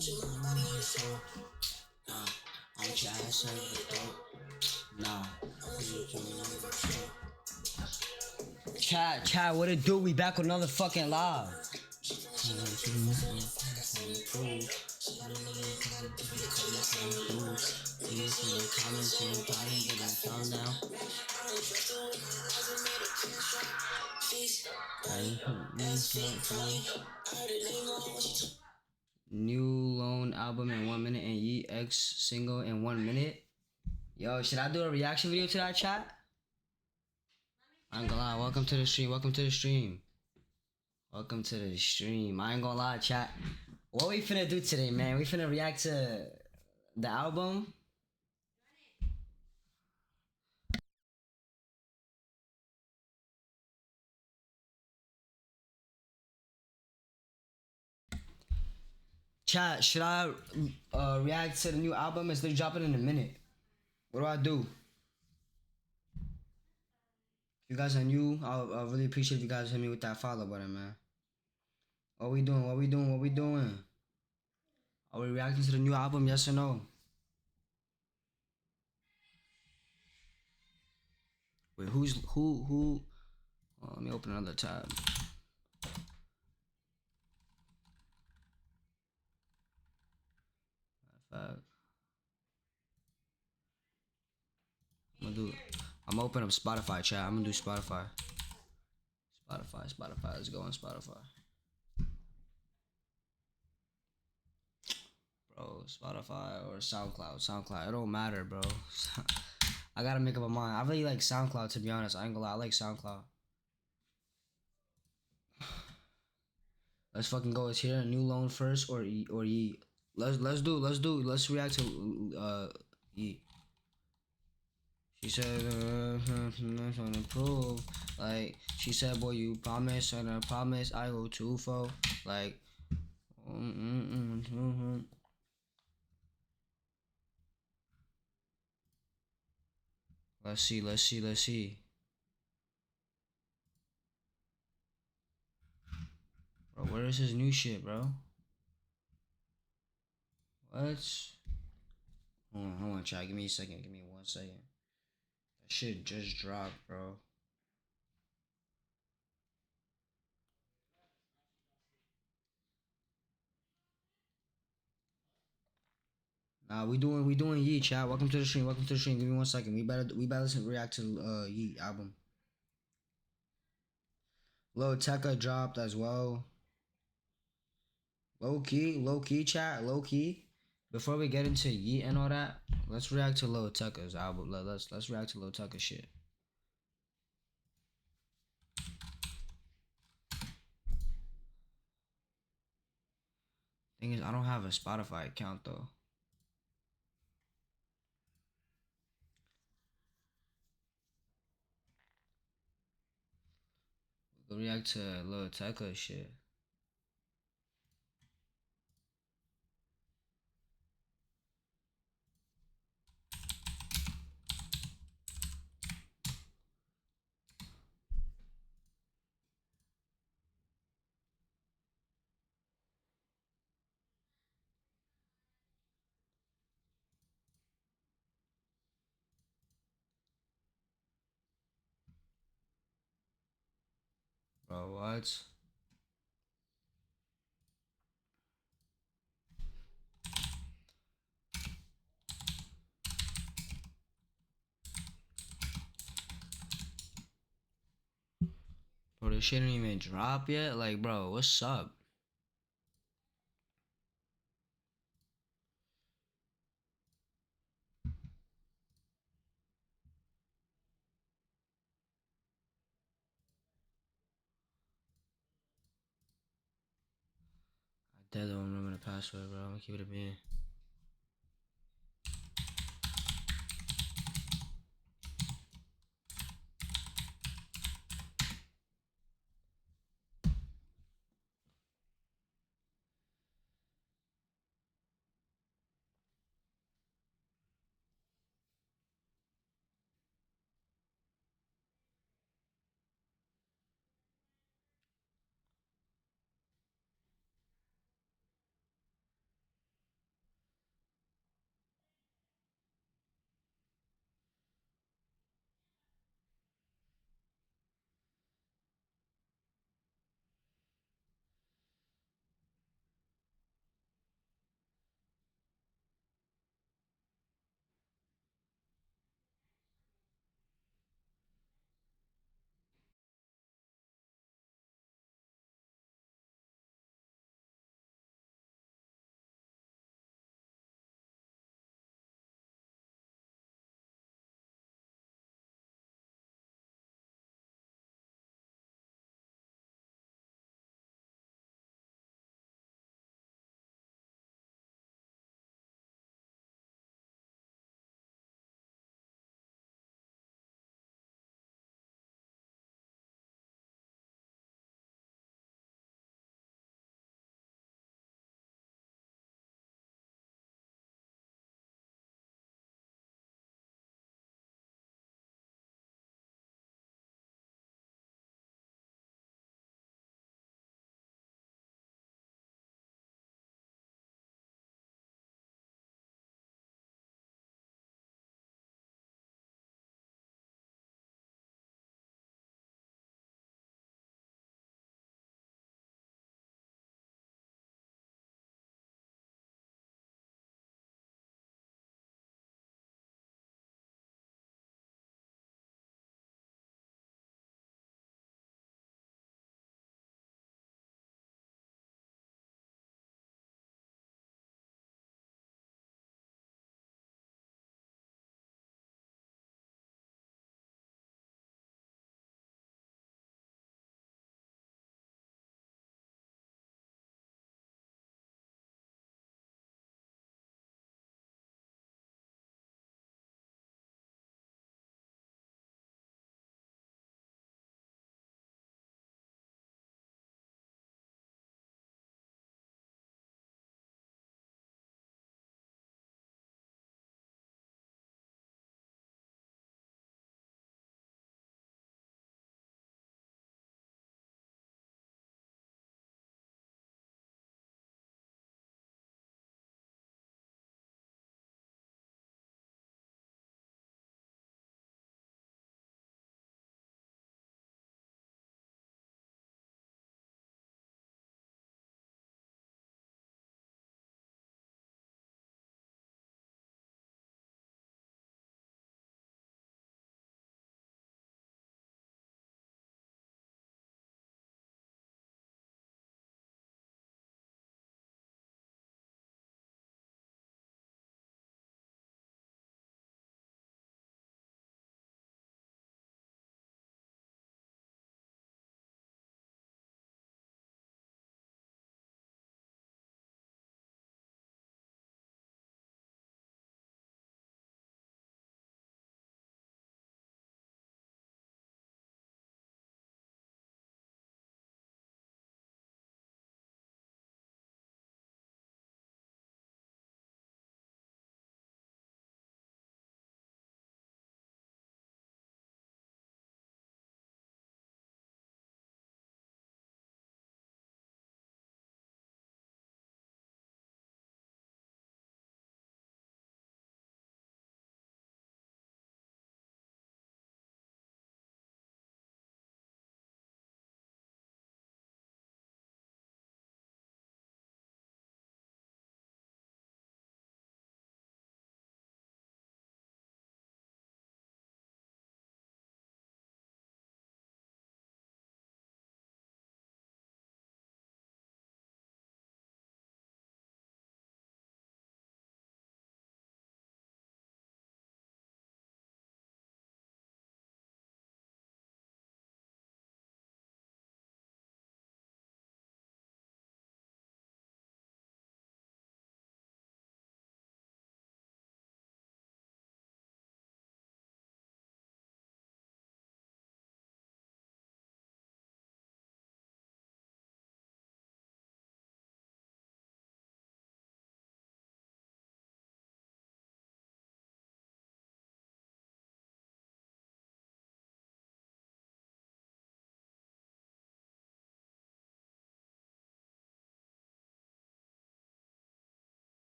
I'm trash, nah. Chat, what it do? We back with another fucking live. New Loan album in 1 minute and Ye X single in 1 minute. Yo, should I do a reaction video to that, chat? I ain't gonna lie. Welcome to the stream. Welcome to the stream. Welcome to the stream. I ain't gonna lie, chat. What we finna do today, man? We finna react to the album. Chat, should I react to the new album? It's dropping in a minute. What do I do? If you guys are new, I'll really appreciate if you guys hit me with that follow button, man. What we doing? What we doing? What we doing? Are we reacting to the new album? Yes or no? Wait, who? Oh, let me open another tab. I'm gonna open up Spotify, chat. I'm gonna do Spotify. Spotify. Let's go on Spotify. Bro, Spotify or SoundCloud. It don't matter, bro. I gotta make up my mind. I really like SoundCloud, to be honest. I ain't gonna lie. I like SoundCloud. Let's fucking go. It's here. New Loan first or Ye. Let's react to Ye. She said, trying to prove. Like, she said, boy, you promise, and I promise I go too far. Like, let's see. Bro, where is his new shit, bro? What? Hold on, chat. Give me a second. Give me 1 second. That shit just dropped, bro. Nah, we doing Ye, chat. Welcome to the stream. Give me 1 second. We better listen react to Ye album. Lil Tecca dropped as well. Low key, chat. Low key. Before we get into Ye and all that, let's react to Lil Tecca's album. Let's react to Lil Tecca shit. Thing is, I don't have a Spotify account though. We'll react to Lil Tecca shit. Bro, what? Bro, this shit didn't even drop yet? Like, bro, what's up? I dead don't remember the password, bro. I'm gonna keep it a bean.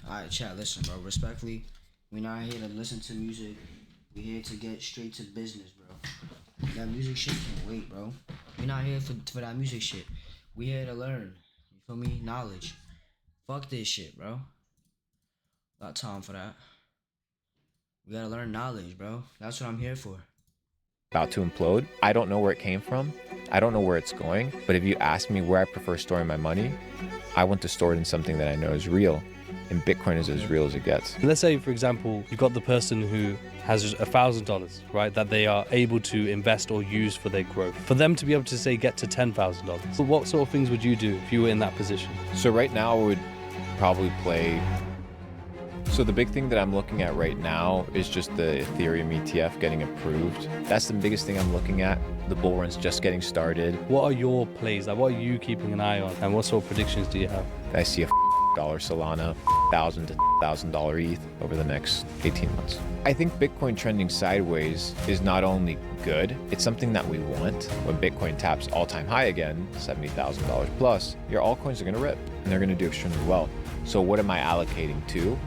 Alright, chat, listen, bro. Respectfully, we not here to listen to music. We here to get straight to business, bro. That music shit can't wait, bro. We not here for that music shit. We here to learn. You feel me? Knowledge. Fuck this shit, bro. Got time for that. We gotta learn knowledge, bro. That's what I'm here for. About to implode. I don't know where it came from. I don't know where it's going. But if you ask me where I prefer storing my money, I want to store it in something that I know is real. And Bitcoin is as real as it gets. Let's say, for example, you've got the person who has $1,000, right, that they are able to invest or use for their growth. For them to be able to say get to $10,000, what sort of things would you do if you were in that position? So right now I would probably play. So the big thing that I'm looking at right now is just the Ethereum ETF getting approved. That's the biggest thing I'm looking at. The bull run's just getting started. What are your plays? Like, what are you keeping an eye on? And what sort of predictions do you have? I see a dollar Solana, $1,000 to $1,000 ETH over the next 18 months. I think Bitcoin trending sideways is not only good, it's something that we want. When Bitcoin taps all-time high again, $70,000 plus, your altcoins are gonna rip and they're gonna do extremely well. So what am I allocating to?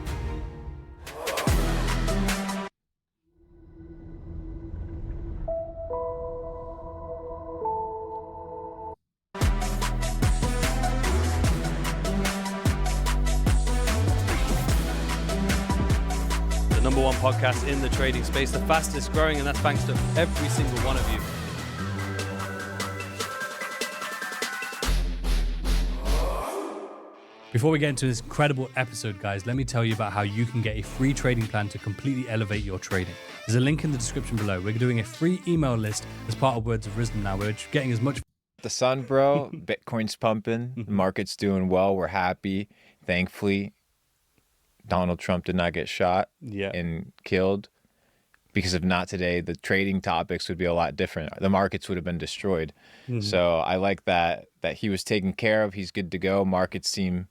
The number one podcast in the trading space, the fastest growing, and that's thanks to every single one of you. Before we get into this incredible episode, guys, let me tell you about how you can get a free trading plan to completely elevate your trading. There's a link in the description below. We're doing a free email list as part of Words of Wisdom now. We're getting as much The sun, bro. Bitcoin's pumping. The market's doing well. We're happy. Thankfully, Donald Trump did not get shot and killed, because if not today, the trading topics would be a lot different. The markets would have been destroyed. So I like that he was taken care of. He's good to go. Markets seem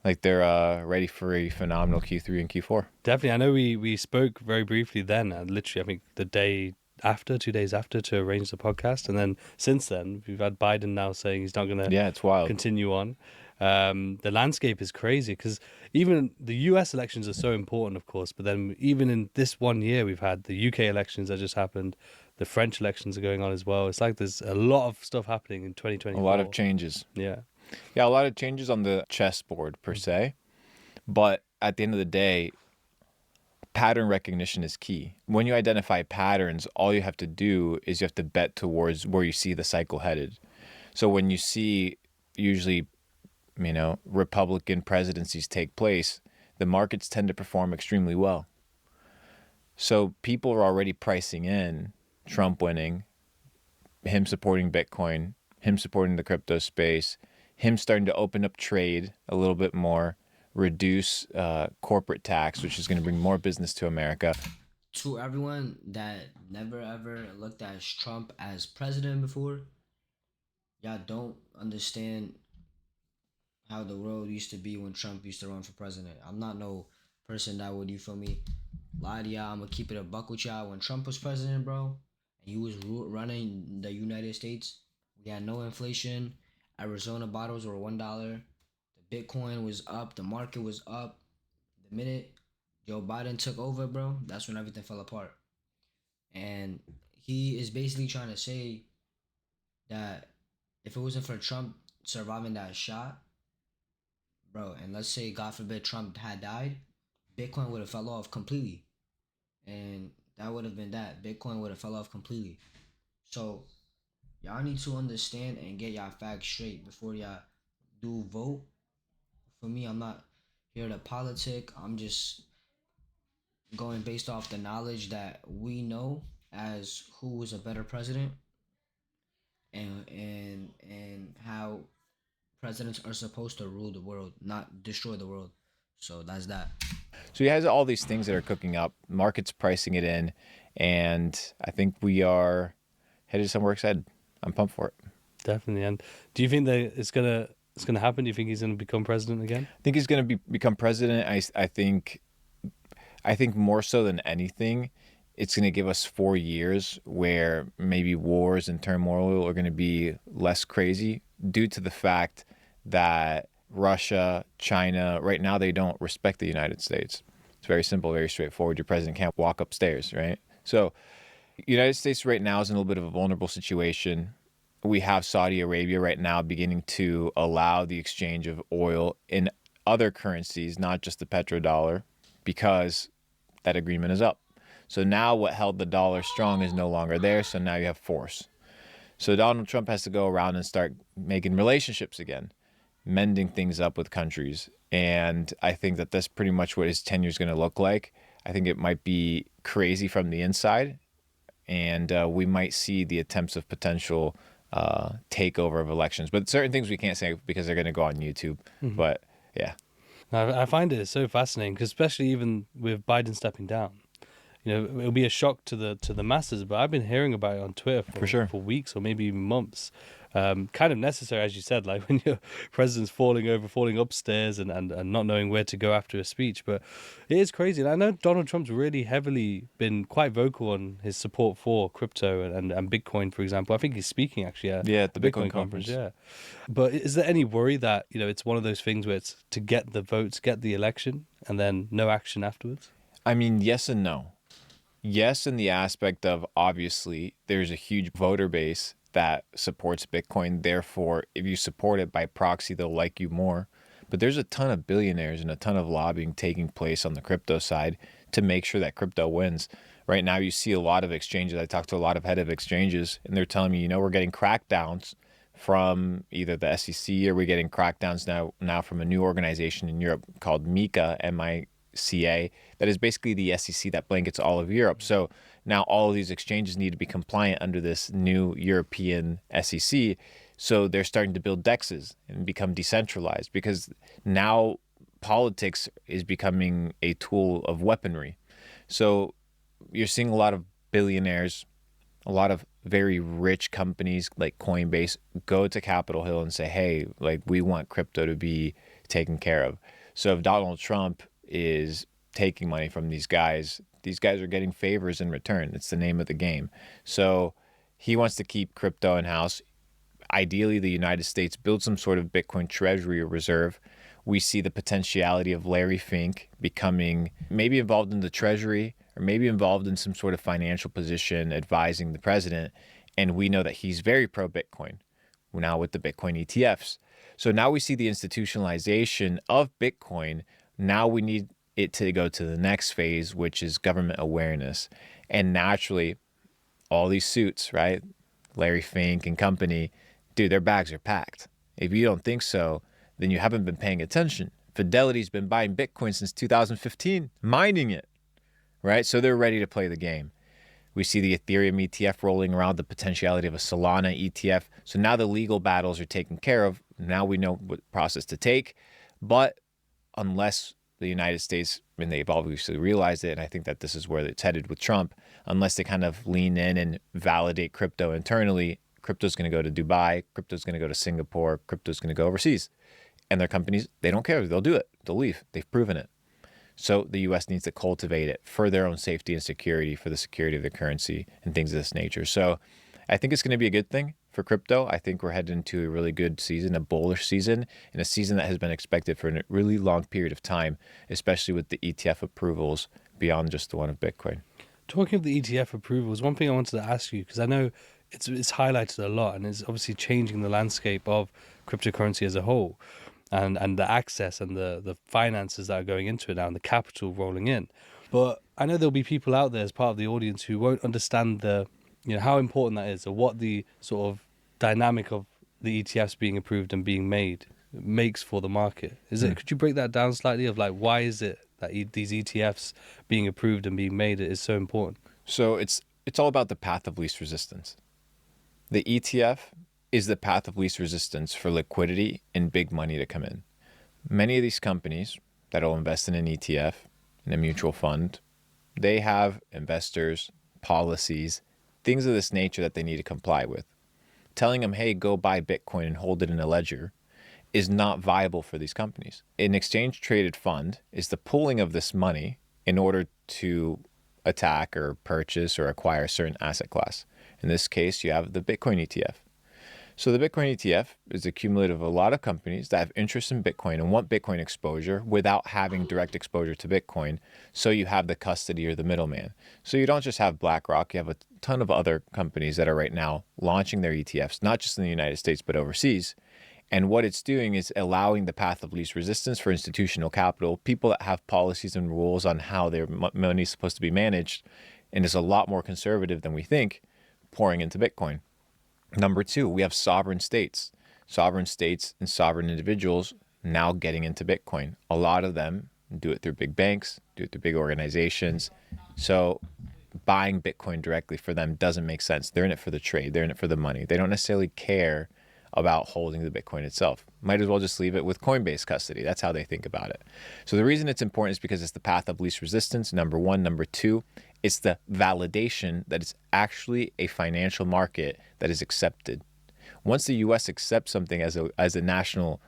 like they're ready for a phenomenal Q3 and Q4. Definitely. I know we spoke very briefly then, literally, I think the day after, 2 days after, to arrange the podcast. And then since then, we've had Biden now saying he's not going to it's wild. continue on. The landscape is crazy because even the US elections are so important, of course, but then even in this 1 year, we've had the UK elections that just happened. The French elections are going on as well. It's like there's a lot of stuff happening in 2024. A lot of changes. Yeah, a lot of changes on the chessboard per se. But at the end of the day, pattern recognition is key. When you identify patterns, all you have to do is you have to bet towards where you see the cycle headed. So when you see usually, Republican presidencies take place, the markets tend to perform extremely well. So people are already pricing in Trump winning, him supporting Bitcoin, him supporting the crypto space, him starting to open up trade a little bit more, reduce corporate tax, which is going to bring more business to America. To everyone that never ever looked at Trump as president before, y'all don't understand how the world used to be when Trump used to run for president. I'm not no person that would, you feel me, lie to y'all. I'm gonna keep it a buck with y'all. When Trump was president, bro, and he was running the United States, we had no inflation. Arizona bottles were $1. The Bitcoin was up. The market was up. The minute Joe Biden took over, bro, that's when everything fell apart. And he is basically trying to say that if it wasn't for Trump surviving that shot, bro, and let's say, God forbid, Trump had died, Bitcoin would have fell off completely. And that would have been that. Bitcoin would have fell off completely. So, y'all need to understand and get y'all facts straight before y'all do vote. For me, I'm not here to politic. I'm just going based off the knowledge that we know as who is a better president and how presidents are supposed to rule the world, not destroy the world. So that's that. So he has all these things that are cooking up, markets pricing it in, and I think we are headed somewhere excited. I'm pumped for it. definitely. And do you think that it's gonna happen? Do you think he's gonna become president again? I think he's going to become president. I think more so than anything, it's going to give us 4 years where maybe wars and turmoil are going to be less crazy due to the fact that Russia, China, right now they don't respect the United States. It's very simple, very straightforward. Your president can't walk upstairs, right? So United States right now is in a little bit of a vulnerable situation. We have Saudi Arabia right now beginning to allow the exchange of oil in other currencies, not just the petrodollar, because that agreement is up. So now what held the dollar strong is no longer there. So now you have force. So Donald Trump has to go around and start making relationships again, mending things up with countries. And I think that that's pretty much what his tenure is going to look like. I think it might be crazy from the inside, and we might see the attempts of potential takeover of elections. But certain things we can't say because they're going to go on YouTube. But yeah. I find it so fascinating, because especially even with Biden stepping down, it'll be a shock to the masses. But I've been hearing about it on Twitter For sure. for weeks or maybe even months. Kind of necessary, as you said, like when your president's falling upstairs and not knowing where to go after a speech. But it is crazy. And I know Donald Trump's really heavily been quite vocal on his support for crypto and Bitcoin, for example. I think he's speaking actually at Yeah, at the Bitcoin conference. Yeah. But is there any worry that, it's one of those things where it's to get the votes, get the election, and then no action afterwards? I mean, yes and no. Yes, in the aspect of, obviously there's a huge voter base that supports Bitcoin. Therefore, if you support it by proxy, they'll like you more. But there's a ton of billionaires and a ton of lobbying taking place on the crypto side to make sure that crypto wins. Right now, you see a lot of exchanges. I talked to a lot of head of exchanges, and they're telling me, we're getting crackdowns from either the SEC, or we're getting crackdowns now from a new organization in Europe called MiCA, MiCA, that is basically the SEC that blankets all of Europe. So now all of these exchanges need to be compliant under this new European SEC. So they're starting to build DEXs and become decentralized, because now politics is becoming a tool of weaponry. So you're seeing a lot of billionaires, a lot of very rich companies like Coinbase go to Capitol Hill and say, hey, like, we want crypto to be taken care of. So if Donald Trump is taking money from these guys are getting favors in return. It's the name of the game. So he wants to keep crypto in-house. Ideally, the United States build some sort of Bitcoin treasury or reserve. We see the potentiality of Larry Fink becoming maybe involved in the treasury, or maybe involved in some sort of financial position advising the president. And we know that he's very pro-Bitcoin now with the Bitcoin ETFs. So now we see the institutionalization of Bitcoin. Now we need it to go to the next phase, which is government awareness. And naturally, all these suits, right? Larry Fink and company, dude, their bags are packed. If you don't think so, then you haven't been paying attention. Fidelity's been buying Bitcoin since 2015, mining it, right? So they're ready to play the game. We see the Ethereum ETF rolling around, the potentiality of a Solana ETF. So now the legal battles are taken care of. Now we know what process to take. But unless the United States, and they've obviously realized it, and I think that this is where it's headed with Trump, unless they kind of lean in and validate crypto internally, crypto's going to go to Dubai, crypto's going to go to Singapore, crypto's going to go overseas. And their companies, they don't care. They'll do it. They'll leave. They've proven it. So the U.S. needs to cultivate it for their own safety and security, for the security of the currency and things of this nature. So I think it's going to be a good thing for crypto. I think we're headed into a really good season, a bullish season, and a season that has been expected for a really long period of time, especially with the ETF approvals beyond just the one of Bitcoin. Talking of the ETF approvals, one thing I wanted to ask you, because I know it's highlighted a lot and it's obviously changing the landscape of cryptocurrency as a whole, and the access and the finances that are going into it now and the capital rolling in. But I know there'll be people out there as part of the audience who won't understand how important that is, or what the sort of dynamic of the ETFs being approved and being made makes for the market. Could you break that down slightly, of like, why is it that these ETFs being approved and being made is so important? So it's all about the path of least resistance. The ETF is the path of least resistance for liquidity and big money to come in. Many of these companies that will invest in an ETF, in a mutual fund, they have investors, policies, things of this nature that they need to comply with. Telling them, hey, go buy Bitcoin and hold it in a ledger is not viable for these companies. An exchange traded fund is the pooling of this money in order to attack or purchase or acquire a certain asset class. In this case, you have the Bitcoin ETF. So the Bitcoin ETF is a cumulative of a lot of companies that have interest in Bitcoin and want Bitcoin exposure without having direct exposure to Bitcoin. So you have the custody or the middleman. So you don't just have BlackRock, you have a ton of other companies that are right now launching their ETFs, not just in the United States, but overseas. And what it's doing is allowing the path of least resistance for institutional capital, people that have policies and rules on how their money is supposed to be managed, and is a lot more conservative than we think, pouring into Bitcoin. Number two, we have sovereign states. Sovereign states and sovereign individuals now getting into Bitcoin. A lot of them do it through big banks, do it through big organizations. So buying Bitcoin directly for them doesn't make sense. They're in it for the trade. They're in it for the money. They don't necessarily care about holding the Bitcoin itself. Might as well just leave it with Coinbase custody. That's how they think about it. So the reason it's important is because it's the path of least resistance, number one. Number two, it's the validation that it's actually a financial market that is accepted. Once the US accepts something as a national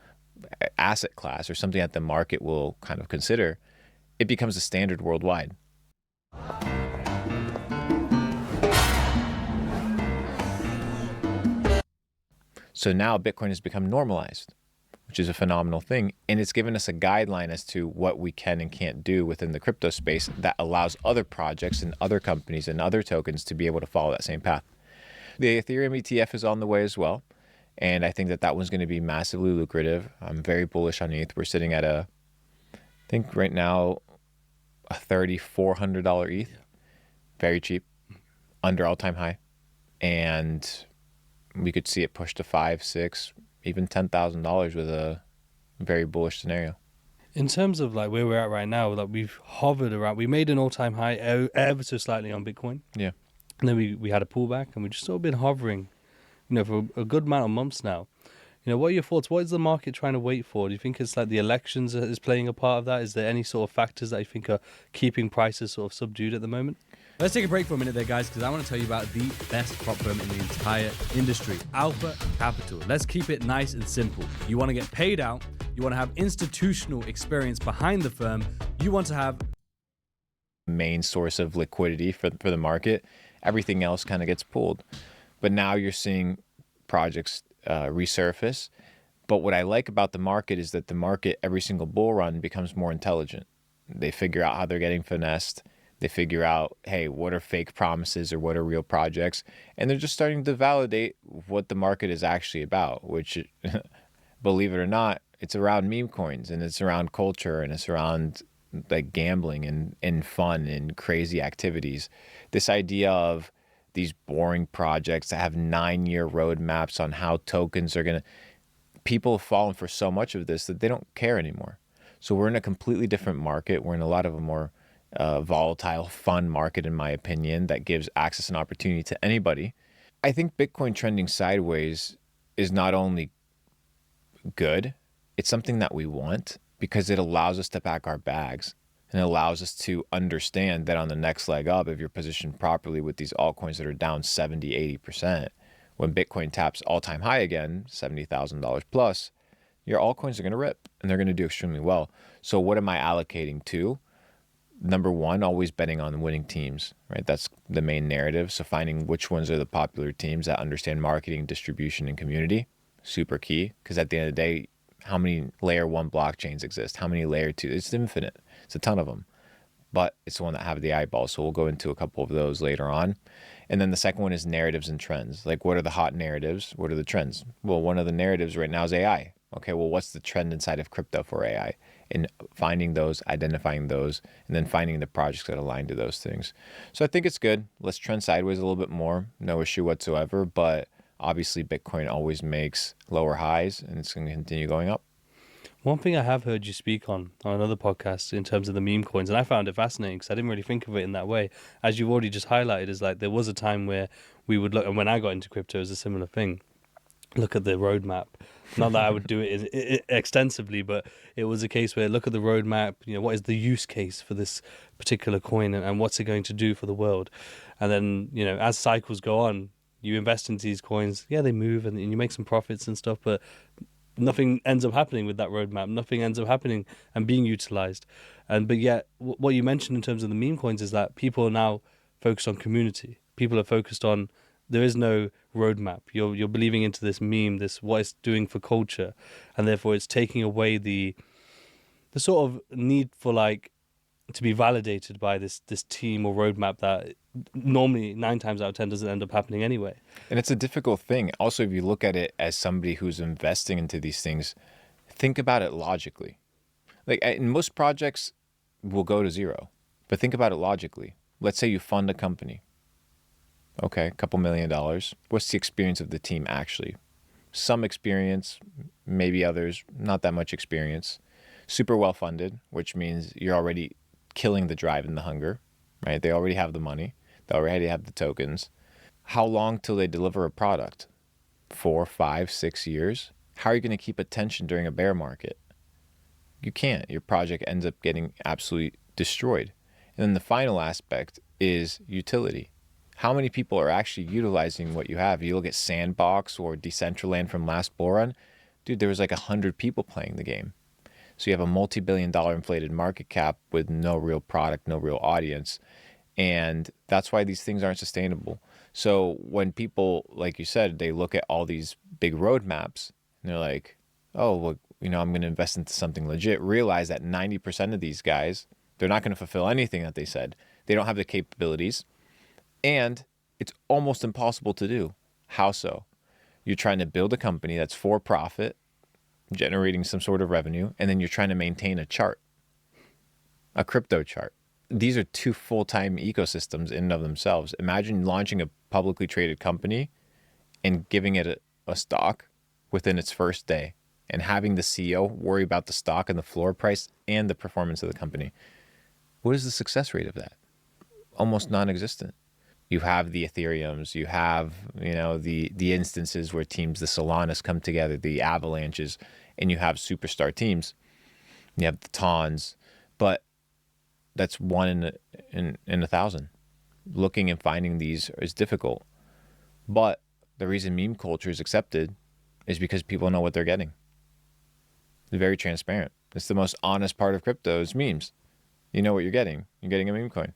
asset class or something that the market will kind of consider, it becomes a standard worldwide. So now Bitcoin has become normalized, which is a phenomenal thing. And it's given us a guideline as to what we can and can't do within the crypto space that allows other projects and other companies and other tokens to be able to follow that same path. The Ethereum ETF is on the way as well. And I think that that one's going to be massively lucrative. I'm very bullish on ETH. We're sitting at I think right now, a $3,400 ETH. Very cheap, under all-time high. And we could see it push to $5,000, $6,000, even $10,000 with a very bullish scenario. In terms of like where we're at right now, like we've hovered around, we made an all-time high ever so slightly on Bitcoin. Yeah. And then we had a pullback, and we've just sort of been hovering, for a good amount of months now. What are your thoughts? What is the market trying to wait for? Do you think it's like the elections is playing a part of that? Is there any sort of factors that you think are keeping prices sort of subdued at the moment? Let's take a break for a minute there, guys, because I want to tell you about the best prop firm in the entire industry, Alpha Capital. Let's keep it nice and simple. You want to get paid out. You want to have institutional experience behind the firm. You want to have main source of liquidity for the market. Everything else kind of gets pulled. But now you're seeing projects resurface. But what I like about the market is that the market, every single bull run, becomes more intelligent. They figure out how they're getting finessed. They figure out, hey, what are fake promises or what are real projects? And they're just starting to validate what the market is actually about, which, believe it or not, it's around meme coins and it's around culture and it's around like gambling and fun and crazy activities. This idea of these boring projects that have 9-year roadmaps on how tokens are going to... People have fallen for so much of this that they don't care anymore. So we're in a completely different market. We're in a lot of a more volatile, fun market, in my opinion, that gives access and opportunity to anybody. I think Bitcoin trending sideways is not only good, it's something that we want because it allows us to pack our bags and it allows us to understand that on the next leg up, if you're positioned properly with these altcoins that are down 70, 80%, when Bitcoin taps all-time high again, $70,000 plus, your altcoins are going to rip and they're going to do extremely well. So what am I allocating to? Number one, always betting on winning teams, right? That's the main narrative. So finding which ones are the popular teams that understand marketing, distribution, and community, super key. Because at the end of the day, how many layer 1 blockchains exist? How many layer 2? It's infinite. It's a ton of them. But it's the one that have the eyeballs. So we'll go into a couple of those later on. And then the second one is narratives and trends. Like, what are the hot narratives? What are the trends? Well, one of the narratives right now is AI. Okay, well, what's the trend inside of crypto for AI? And finding those, identifying those, and then finding the projects that align to those things. So I think it's good. Let's trend sideways a little bit more. No issue whatsoever. But obviously, Bitcoin always makes lower highs, and it's going to continue going up. One thing I have heard you speak on another podcast in terms of the meme coins, and I found it fascinating because I didn't really think of it in that way. As you've already just highlighted, is like there was a time where we would look, and when I got into crypto, it was a similar thing. Look at the roadmap. Not that I would do it extensively, but it was a case where look at the roadmap. What is the use case for this particular coin, and what's it going to do for the world? And then as cycles go on, you invest into these coins. Yeah, they move, and you make some profits and stuff, but nothing ends up happening with that roadmap. Nothing ends up happening and being utilized. But yet, what you mentioned in terms of the meme coins is that people are now focused on community. People are focused on there is no roadmap. You're believing into this meme, this what it's doing for culture, and therefore it's taking away the sort of need for like to be validated by this team or roadmap that normally 9 times out of 10 doesn't end up happening anyway. And it's a difficult thing. Also, if you look at it as somebody who's investing into these things, think about it logically. Like in most projects will go to zero, but think about it logically. Let's say you fund a company. Okay, a couple $1 million. What's the experience of the team actually? Some experience, maybe others, not that much experience. Super well funded, which means you're already killing the drive and the hunger, right? They already have the money. They already have the tokens. How long till they deliver a product? 4, 5, 6 years? How are you going to keep attention during a bear market? You can't. Your project ends up getting absolutely destroyed. And then the final aspect is utility. How many people are actually utilizing what you have? You look at Sandbox or Decentraland from last bull run, dude, there was like 100 people playing the game. So you have a multi-billion-dollar inflated market cap with no real product, no real audience. And that's why these things aren't sustainable. So when people, like you said, they look at all these big roadmaps and they're like, oh, well, I'm going to invest into something legit. Realize that 90% of these guys, they're not going to fulfill anything that they said. They don't have the capabilities. And it's almost impossible to do. How so? You're trying to build a company that's for profit, generating some sort of revenue, and then you're trying to maintain a chart, a crypto chart. These are 2 full-time ecosystems in and of themselves. Imagine launching a publicly traded company and giving it a stock within its first day and having the CEO worry about the stock and the floor price and the performance of the company. What is the success rate of that? Almost non-existent. You have the Ethereums, you have, the instances where teams, the Solanas come together, the Avalanches, and you have superstar teams. You have the Tons, but that's 1 in 1,000. Looking and finding these is difficult. But the reason meme culture is accepted is because people know what they're getting. It's very transparent. It's the most honest part of crypto is memes. You know what you're getting. You're getting a meme coin.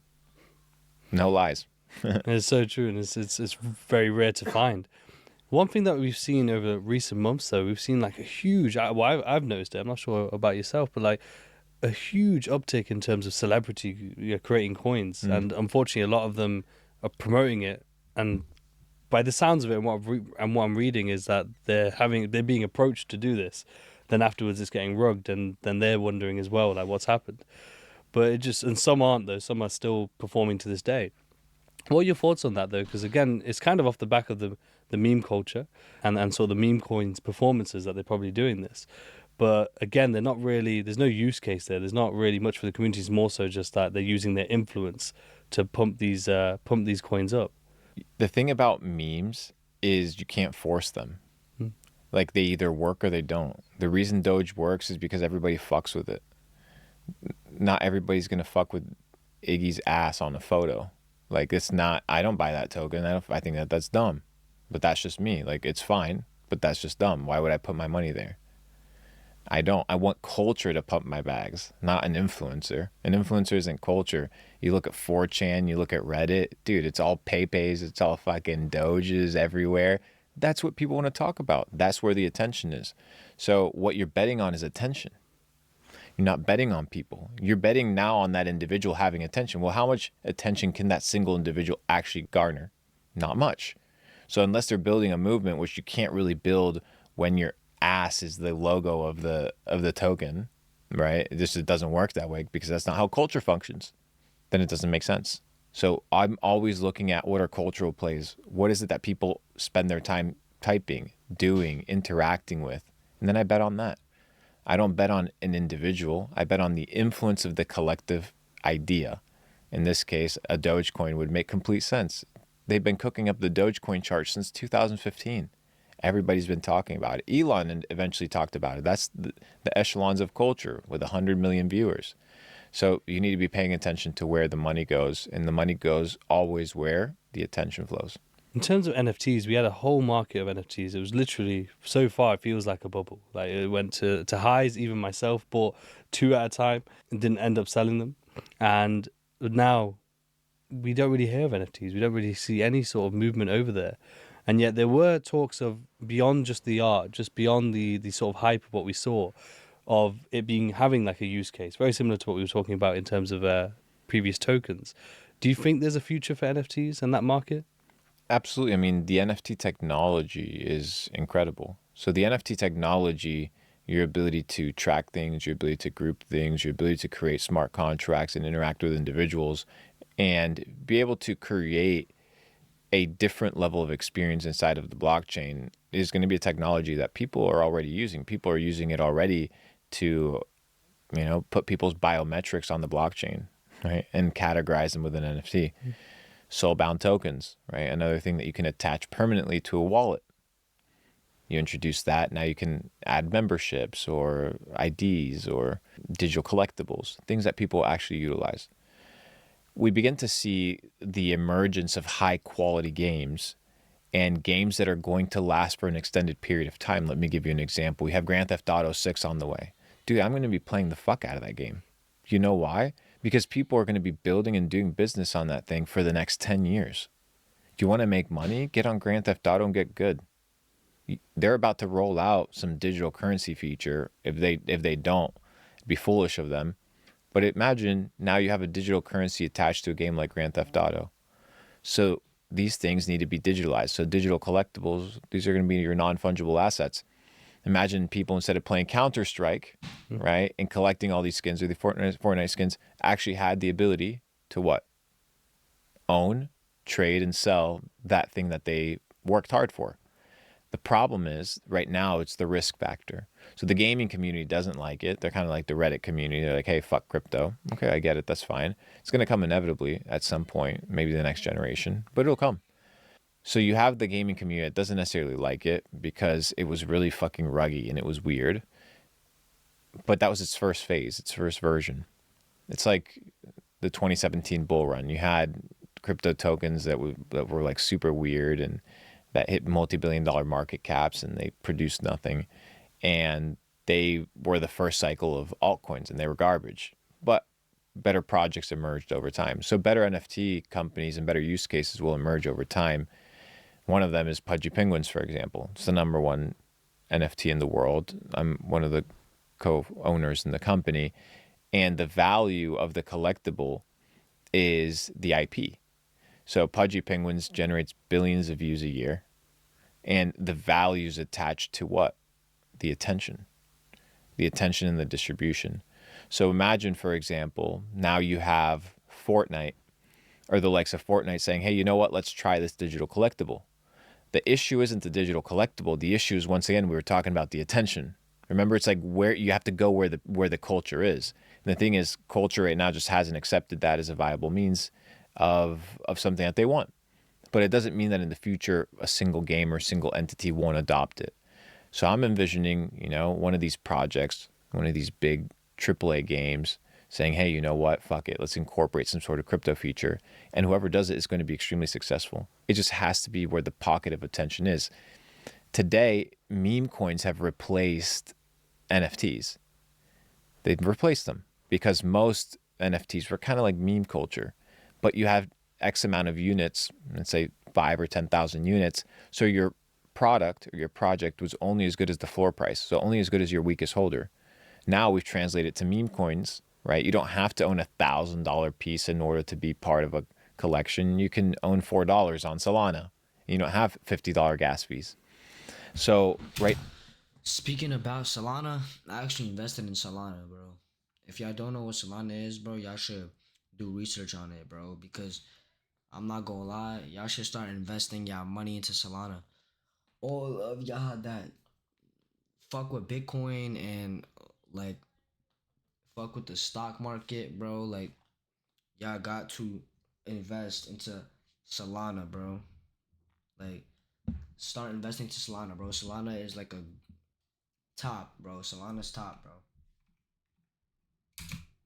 No lies. It's so true, and it's very rare to find. One thing that we've seen over recent months, though, we've seen like a huge. I've noticed it. I'm not sure about yourself, but like a huge uptick in terms of celebrity creating coins, and unfortunately, a lot of them are promoting it. And by the sounds of it, and what I'm reading is that they're being approached to do this. Then afterwards, it's getting rugged, and then they're wondering as well, like what's happened. But and some aren't though. Some are still performing to this day. What are your thoughts on that, though? Because, again, it's kind of off the back of the meme culture and sort of the meme coins performances that they're probably doing this. But, again, they're not really... There's no use case there. There's not really much for the community. It's more so just that they're using their influence to pump these coins up. The thing about memes is you can't force them. Like, they either work or they don't. The reason Doge works is because everybody fucks with it. Not everybody's going to fuck with Iggy's ass on a photo. Like, it's not, I don't buy that token. I think that's dumb. But that's just me. Like, it's fine, but that's just dumb. Why would I put my money there? I don't. I want culture to pump my bags, not an influencer. An influencer isn't culture. You look at 4chan, you look at Reddit. Dude, it's all Paypays. It's all fucking Doges everywhere. That's what people want to talk about. That's where the attention is. So what you're betting on is attention. You're not betting on people. You're betting now on that individual having attention. Well, how much attention can that single individual actually garner? Not much. So unless they're building a movement, which you can't really build when your ass is the logo of the token, right? It doesn't work that way because that's not how culture functions. Then it doesn't make sense. So I'm always looking at what are cultural plays. What is it that people spend their time typing, doing, interacting with? And then I bet on that. I don't bet on an individual. I bet on the influence of the collective idea. In this case, a Dogecoin would make complete sense. They've been cooking up the Dogecoin chart since 2015. Everybody's been talking about it. Elon eventually talked about it. That's the echelons of culture with 100 million viewers. So you need to be paying attention to where the money goes. And the money goes always where the attention flows. In terms of NFTs, we had a whole market of NFTs. It was literally, so far, it feels like a bubble. Like it went to highs. Even myself bought 2 at a time and didn't end up selling them. And now we don't really hear of NFTs. We don't really see any sort of movement over there. And yet there were talks of beyond just the art, just beyond the sort of hype of what we saw, of it having like a use case, very similar to what we were talking about in terms of previous tokens. Do you think there's a future for NFTs in that market? Absolutely. I mean, the NFT technology is incredible. So the NFT technology, your ability to track things, your ability to group things, your ability to create smart contracts and interact with individuals and be able to create a different level of experience inside of the blockchain is going to be a technology that people are already using. People are using it already to, put people's biometrics on the blockchain, right? And categorize them with an NFT. Soul-bound tokens, right? Another thing that you can attach permanently to a wallet. You introduce that, now you can add memberships or IDs or digital collectibles, things that people actually utilize. We begin to see the emergence of high-quality games and games that are going to last for an extended period of time. Let me give you an example. We have Grand Theft Auto 6 on the way. Dude, I'm going to be playing the fuck out of that game. You know why? Because people are going to be building and doing business on that thing for the next 10 years. Do you want to make money? Get on Grand Theft Auto and get good. They're about to roll out some digital currency feature. If they don't, it'd be foolish of them. But imagine now you have a digital currency attached to a game like Grand Theft Auto. So these things need to be digitalized. So digital collectibles, these are going to be your non-fungible assets. Imagine people, instead of playing Counter-Strike, right, and collecting all these skins or the Fortnite skins, actually had the ability to what? Own, trade, and sell that thing that they worked hard for. The problem is, right now, it's the risk factor. So the gaming community doesn't like it. They're kind of like the Reddit community. They're like, hey, fuck crypto. Okay, I get it. That's fine. It's going to come inevitably at some point, maybe the next generation, but it'll come. So you have the gaming community that doesn't necessarily like it because it was really fucking ruggy and it was weird. But that was its first phase, its first version. It's like the 2017 bull run. You had crypto tokens that were like super weird and that hit multi-billion-dollar market caps and they produced nothing. And they were the first cycle of altcoins and they were garbage. But better projects emerged over time. So better NFT companies and better use cases will emerge over time. One of them is Pudgy Penguins, for example. It's the #1 NFT in the world. I'm one of the co-owners in the company. And the value of the collectible is the IP. So Pudgy Penguins generates billions of views a year. And the value is attached to what? The attention. The attention and the distribution. So imagine, for example, now you have Fortnite or the likes of Fortnite saying, hey, you know what? Let's try this digital collectible. The issue isn't the digital collectible. The issue is, once again, we were talking about the attention. Remember, it's like where you have to go where the culture is. And the thing is, culture right now just hasn't accepted that as a viable means of something that they want. But it doesn't mean that in the future, a single game or single entity won't adopt it. So I'm envisioning, one of these projects, one of these big AAA games saying, hey, you know what? Fuck it. Let's incorporate some sort of crypto feature. And whoever does it is going to be extremely successful. It just has to be where the pocket of attention is. Today, meme coins have replaced NFTs. They've replaced them because most NFTs were kind of like meme culture. But you have X amount of units, let's say 5 or 10,000 units. So your product or your project was only as good as the floor price. So only as good as your weakest holder. Now we've translated it to meme coins, right? You don't have to own $1,000 piece in order to be part of a collection. You can own $4 on Solana. You don't have $50 gas fees. So, right. Speaking about Solana, I actually invested in Solana, bro. If y'all don't know what Solana is, bro, y'all should do research on it, bro. Because I'm not gonna lie, y'all should start investing y'all money into Solana. All of y'all that fuck with Bitcoin and like fuck with the stock market, bro, like y'all got to invest into Solana, bro. Like start investing to Solana, bro. Solana is like a top, bro. Solana's top, bro.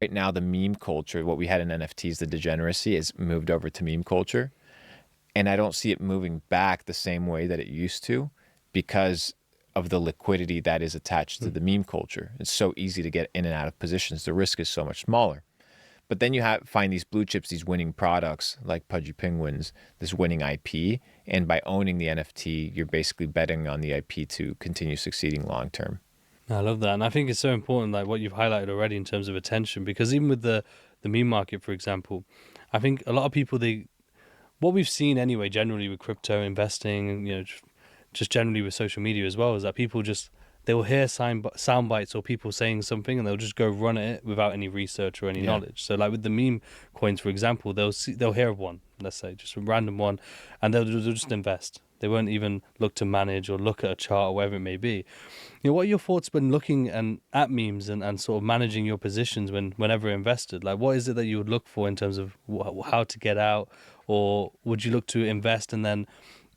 Right now, the meme culture, what we had in NFTs, the degeneracy, has moved over to meme culture. And I don't see it moving back the same way that it used to because of the liquidity that is attached to the meme culture. It's so easy to get in and out of positions. The risk is so much smaller. But then you find these blue chips, these winning products like Pudgy Penguins, this winning IP. And by owning the NFT, you're basically betting on the IP to continue succeeding long term. I love that. And I think it's so important, like what you've highlighted already in terms of attention, because even with the meme market, for example, I think a lot of people, what we've seen anyway, generally with crypto investing and, just generally with social media as well, is that people they will hear sound bites or people saying something and they'll just go run at it without any research or any knowledge. So like with the meme coins, for example, they'll hear of one, let's say just a random one, and they'll just invest. They won't even look to manage or look at a chart or whatever it may be. What are your thoughts when looking at memes and sort of managing your positions whenever invested? Like, what is it that you would look for in terms of how to get out, or would you look to invest and then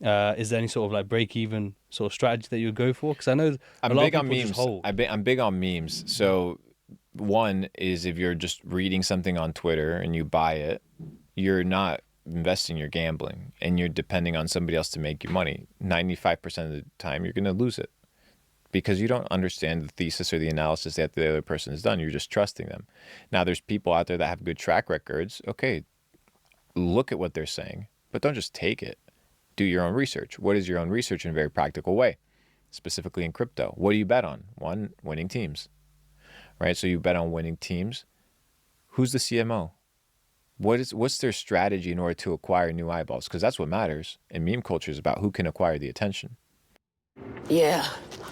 is there any sort of like break even sort of strategy that you would go for? Because I know I'm a lot big of on people memes. just hold. I'm big on memes. So one is if you're just reading something on Twitter and you buy it, you're not investing, you're gambling, and you're depending on somebody else to make you money. 95% of the time, you're going to lose it because you don't understand the thesis or the analysis that the other person has done. You're just trusting them. Now, there's people out there that have good track records. Okay, look at what they're saying, but don't just take it. Do your own research. What is your own research in a very practical way? Specifically in crypto, what do you bet on? One, winning teams, right? So you bet on winning teams. Who's the CMO? What's their strategy in order to acquire new eyeballs? Because that's what matters. And meme culture is about who can acquire the attention. Yeah,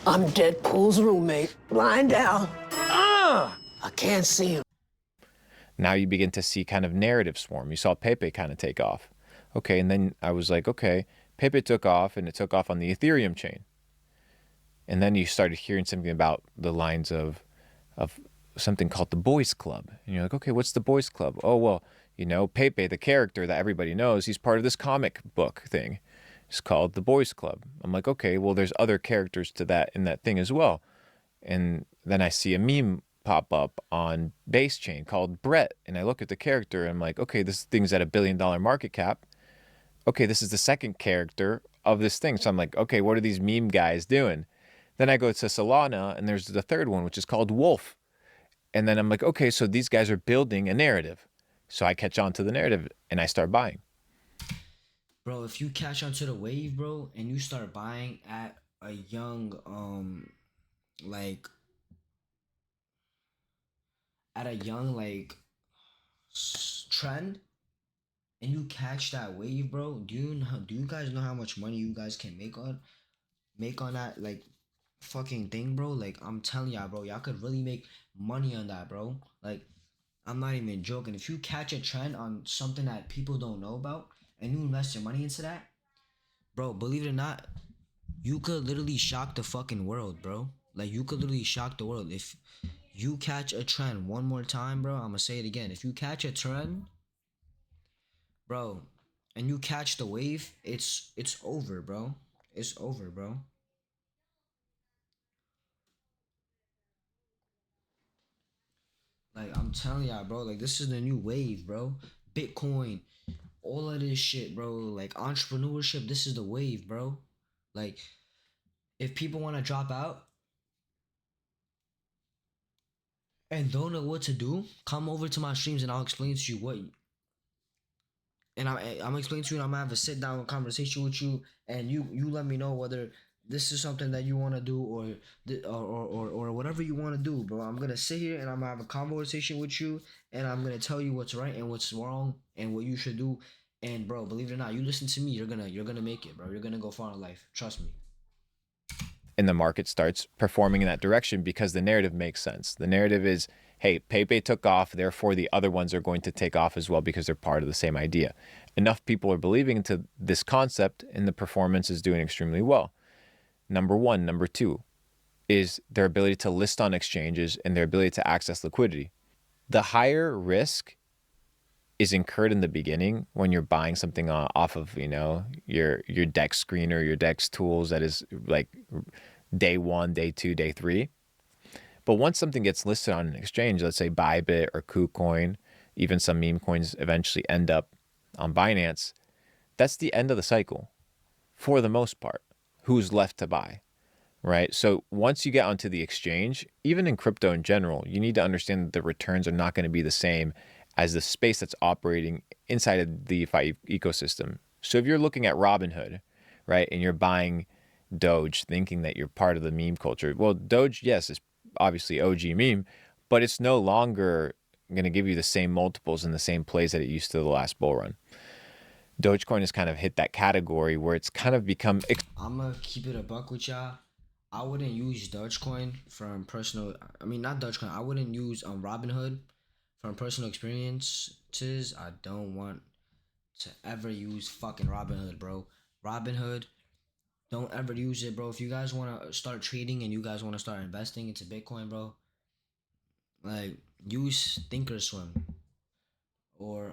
I'm Deadpool's roommate. Lying down. I can't see him. Now you begin to see kind of narratives form. You saw Pepe kind of take off. Okay, and then I was like, okay, Pepe took off, and it took off on the Ethereum chain. And then you started hearing something about the lines of something called the Boys Club. And you're like, okay, what's the Boys Club? Oh, well, Pepe, the character that everybody knows, he's part of this comic book thing. It's called the Boys Club. I'm like, okay, well, there's other characters to that in that thing as well. And then I see a meme pop up on Base Chain called Brett. And I look at the character and I'm like, okay, this thing's at $1 billion market cap. Okay, this is the second character of this thing. So I'm like, okay, what are these meme guys doing? Then I go to Solana and there's the third one, which is called Wolf. And then I'm like, okay, so these guys are building a narrative. So I catch on to the narrative and I start buying. Bro, if you catch onto the wave, bro, and you start buying at a young, trend, and you catch that wave, bro, do you guys know how much money you guys can make on that, like, fucking thing, bro? Like, I'm telling y'all, bro, y'all could really make money on that, bro. Like, I'm not even joking. If you catch a trend on something that people don't know about and you invest your money into that, bro, believe it or not, you could literally shock the fucking world, bro. Like, you could literally shock the world. If you catch a trend one more time, bro, I'm gonna say it again. If you catch a trend, bro, and you catch the wave, it's over, bro. It's over, bro. Like, I'm telling y'all, bro, like, this is the new wave, bro. Bitcoin, all of this shit, bro. Like, entrepreneurship, this is the wave, bro. Like, if people want to drop out and don't know what to do, come over to my streams and I'll explain to you what. And I'm explaining to you, and I'm gonna have a sit down conversation with you, and you let me know whether this is something that you want to do or whatever you want to do, bro. I'm gonna sit here and I'm gonna have a conversation with you, and I'm gonna tell you what's right and what's wrong and what you should do. And bro, believe it or not, you listen to me, you're gonna make it, bro. You're gonna go far in life. Trust me. And the market starts performing in that direction because the narrative makes sense. The narrative is, hey, Pepe took off, therefore the other ones are going to take off as well because they're part of the same idea. Enough people are believing into this concept and the performance is doing extremely well. Number one. Number two is their ability to list on exchanges and their ability to access liquidity. The higher risk is incurred in the beginning when you're buying something off of, your DEX screener, your DEX tools that is like day 1, day 2, day 3. But once something gets listed on an exchange, let's say Bybit or KuCoin, even some meme coins eventually end up on Binance, that's the end of the cycle for the most part. Who's left to buy, right? So once you get onto the exchange, even in crypto in general, you need to understand that the returns are not going to be the same as the space that's operating inside of the DeFi ecosystem. So if you're looking at Robinhood, right, and you're buying Doge thinking that you're part of the meme culture, well, Doge, yes, is obviously OG meme, but it's no longer going to give you the same multiples and the same plays that it used to the last bull run. Dogecoin has kind of hit that category where it's kind of become... I'm going to keep it a buck with y'all. I wouldn't use Dogecoin from personal... I mean, not Dogecoin. I wouldn't use Robinhood from personal experiences. I don't want to ever use fucking Robinhood, bro. Robinhood, don't ever use it, bro. If you guys want to start trading and you guys want to start investing into Bitcoin, bro, like, use Thinkorswim. Or,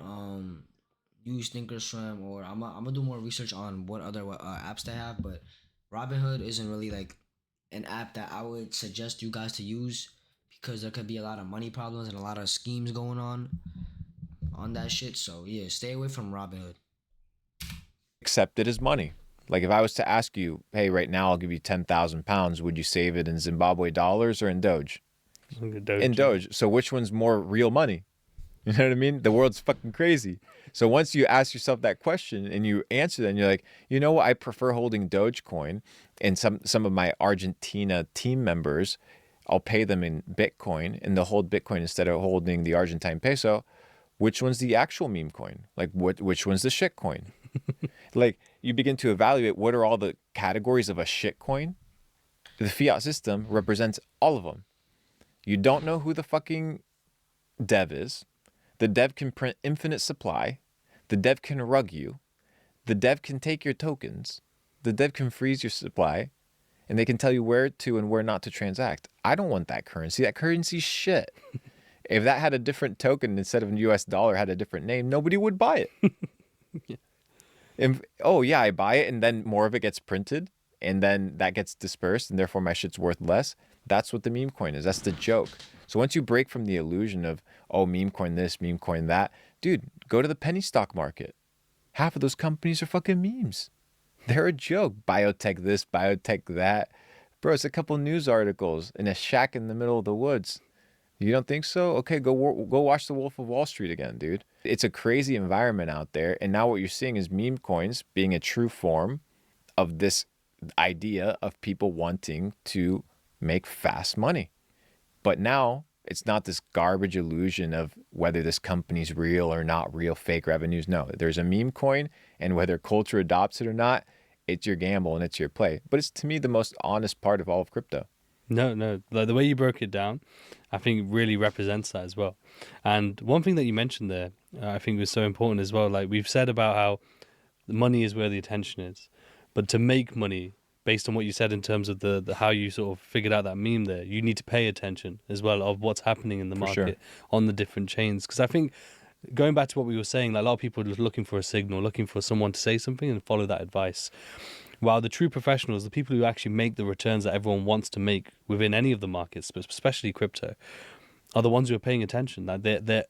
use Thinkorswim, or I'm gonna do more research on what other apps they have, but Robinhood isn't really like an app that I would suggest you guys to use, because there could be a lot of money problems and a lot of schemes going on that shit. So yeah, stay away from Robinhood. Accept it as money. Like if I was to ask you, hey, right now I'll give you 10,000 pounds, would you save it in Zimbabwe dollars or in Doge? In Doge. So which one's more real money? You know what I mean? The world's fucking crazy. So once you ask yourself that question and you answer that, and you're like, you know what, I prefer holding Dogecoin, and some of my Argentina team members, I'll pay them in Bitcoin and they'll hold Bitcoin instead of holding the Argentine peso. Which one's the actual meme coin? Like which one's the shit coin? Like you begin to evaluate what are all the categories of a shit coin. The fiat system represents all of them. You don't know who the fucking dev is. The dev can print infinite supply. The dev can rug you. The dev can take your tokens. The dev can freeze your supply. And they can tell you where to and where not to transact. I don't want that currency. That currency's shit. If that had a different token instead of a US dollar, had a different name, nobody would buy it. Yeah. And, oh, yeah, I buy it and then more of it gets printed and then that gets dispersed and therefore my shit's worth less. That's what the meme coin is. That's the joke. So once you break from the illusion of, oh, meme coin this, meme coin that, dude, go to the penny stock market. Half of those companies are fucking memes. They're a joke. Biotech this, biotech that. Bro, it's a couple news articles in a shack in the middle of the woods. You don't think so? Okay, go watch The Wolf of Wall Street again, dude. It's a crazy environment out there. And now what you're seeing is meme coins being a true form of this idea of people wanting to make fast money. But now it's not this garbage illusion of whether this company's real or not real, fake revenues. No, there's a meme coin, and whether culture adopts it or not, it's your gamble and it's your play. But it's, to me, the most honest part of all of crypto. No. Like the way you broke it down, I think really represents that as well. And one thing that you mentioned there, I think was so important as well. Like we've said about how the money is where the attention is, but to make money, based on what you said in terms of the how you sort of figured out that meme there, you need to pay attention as well of what's happening in the market on the different chains. Because I think going back to what we were saying, like a lot of people are looking for a signal, looking for someone to say something and follow that advice. While the true professionals, the people who actually make the returns that everyone wants to make within any of the markets, but especially crypto, are the ones who are paying attention. That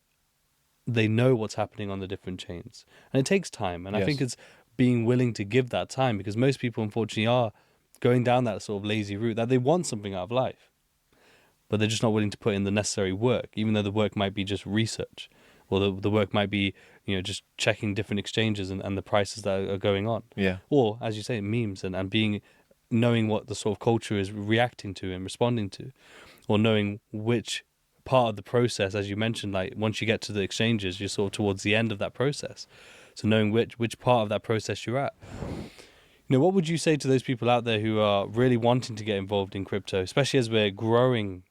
they know what's happening on the different chains, and it takes time. And I think it's being willing to give that time, because most people, unfortunately, are going down that sort of lazy route that they want something out of life, but they're just not willing to put in the necessary work, even though the work might be just research, or the work might be, just checking different exchanges and the prices that are going on. Yeah. Or, as you say, memes and knowing what the sort of culture is reacting to and responding to, or knowing which part of the process, as you mentioned, like once you get to the exchanges, you're sort of towards the end of that process. So knowing which part of that process you're at. What would you say to those people out there who are really wanting to get involved in crypto, especially as we're growing?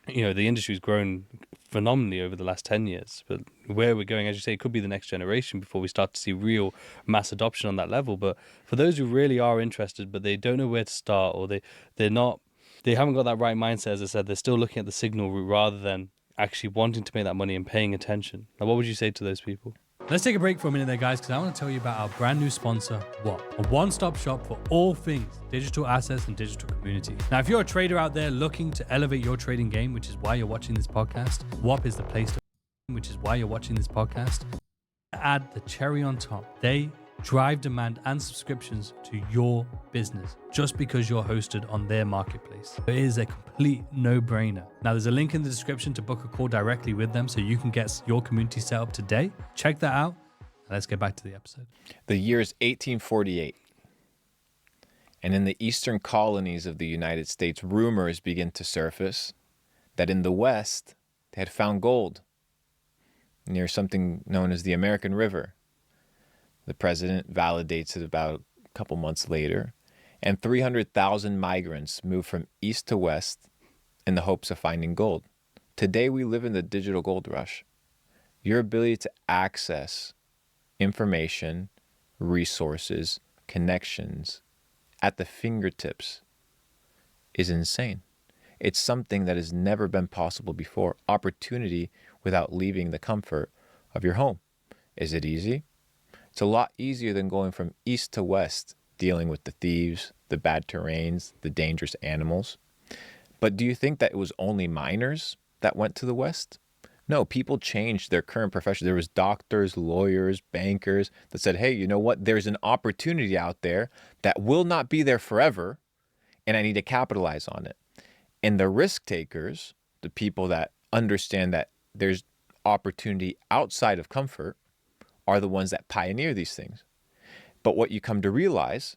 The industry's grown phenomenally over the last 10 years, but where we're going, as you say, it could be the next generation before we start to see real mass adoption on that level. But for those who really are interested, but they don't know where to start, or they haven't got that right mindset, as I said, they're still looking at the signal route rather than actually wanting to make that money and paying attention. Now, what would you say to those people? Let's take a break for a minute there, guys, because I want to tell you about our brand new sponsor, WAP, a one-stop shop for all things digital assets and digital community. Now, if you're a trader out there looking to elevate your trading game, which is why you're watching this podcast, WAP is the place to, Add the cherry on top. They drive demand and subscriptions to your business just because you're hosted on their marketplace. It is a complete no-brainer. Now, there's a link in the description to book a call directly with them so you can get your community set up today. Check that out. Let's get back to the episode. The year is 1848. And in the eastern colonies of the United States, rumors begin to surface that in the West, they had found gold near something known as the American River. The president validates it about a couple months later, and 300,000 migrants moved from east to west in the hopes of finding gold. Today, we live in the digital gold rush. Your ability to access information, resources, connections at the fingertips is insane. It's something that has never been possible before. Opportunity without leaving the comfort of your home. Is it easy? It's a lot easier than going from east to west, dealing with the thieves, the bad terrains, the dangerous animals. But do you think that it was only miners that went to the west? No, people changed their current profession. There was doctors, lawyers, bankers that said, hey, you know what? There's an opportunity out there that will not be there forever, and I need to capitalize on it. And the risk takers, the people that understand that there's opportunity outside of comfort, are the ones that pioneer these things. But what you come to realize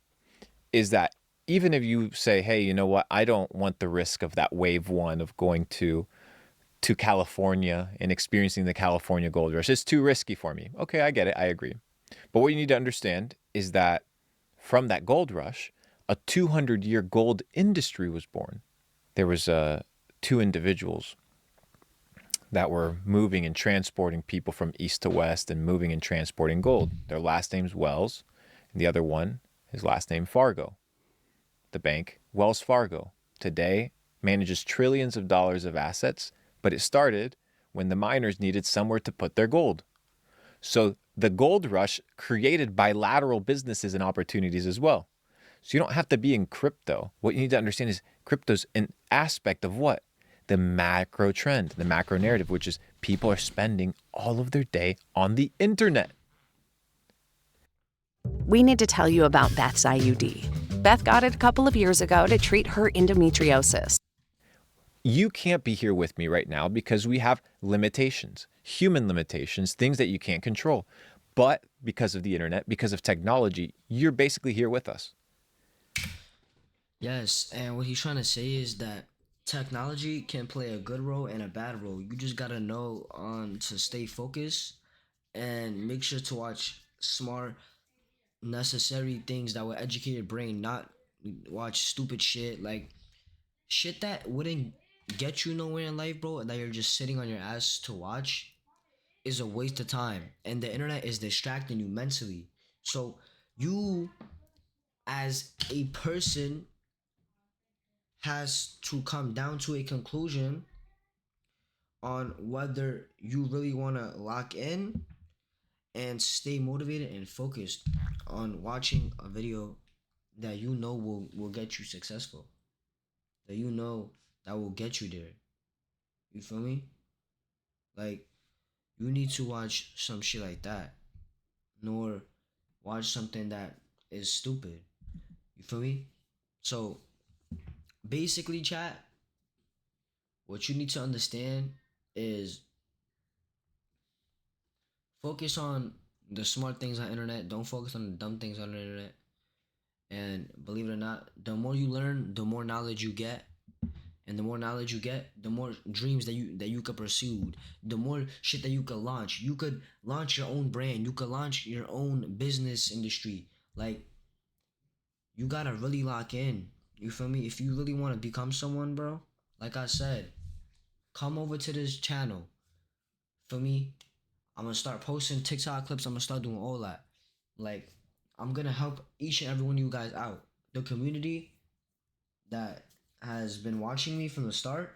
is that even if you say, hey, you know what, I don't want the risk of that wave one of going to California and experiencing the California gold rush. It's too risky for me. Okay, I get it. I agree. But what you need to understand is that from that gold rush, a 200-year gold industry was born. There was two individuals that were moving and transporting people from east to west and moving and transporting gold. Their last name's Wells, and the other one, his last name Fargo. The bank, Wells Fargo, today manages trillions of dollars of assets, but it started when the miners needed somewhere to put their gold. So the gold rush created bilateral businesses and opportunities as well. So you don't have to be in crypto. What you need to understand is crypto's an aspect of what? The macro trend, the macro narrative, which is people are spending all of their day on the internet. We need to tell you about Beth's IUD. Beth got it a couple of years ago to treat her endometriosis. You can't be here with me right now because we have limitations, human limitations, things that you can't control. But because of the internet, because of technology, you're basically here with us. Yes, and what he's trying to say is that technology can play a good role and a bad role. You just gotta know to stay focused and make sure to watch smart, necessary things that will educate your brain, not watch stupid shit like shit that wouldn't get you nowhere in life, bro, and that you're just sitting on your ass to watch is a waste of time. And the internet is distracting you mentally. So you as a person has to come down to a conclusion on whether you really want to lock in and stay motivated and focused on watching a video that you know will get you successful, that you know that will get you there. You feel me? Like, you need to watch some shit like that, nor watch something that is stupid. You feel me? So basically, chat, what you need to understand is focus on the smart things on the internet. Don't focus on the dumb things on the internet. And believe it or not, the more you learn, the more knowledge you get. And the more knowledge you get, the more dreams that you could pursue, the more shit that you could launch. You could launch your own brand. You could launch your own business industry. Like, you gotta really lock in. You feel me? If you really want to become someone, bro, like I said, come over to this channel. Feel me? I'm gonna start posting TikTok clips. I'm gonna start doing all that. Like, I'm gonna help each and every one of you guys out. The community that has been watching me from the start.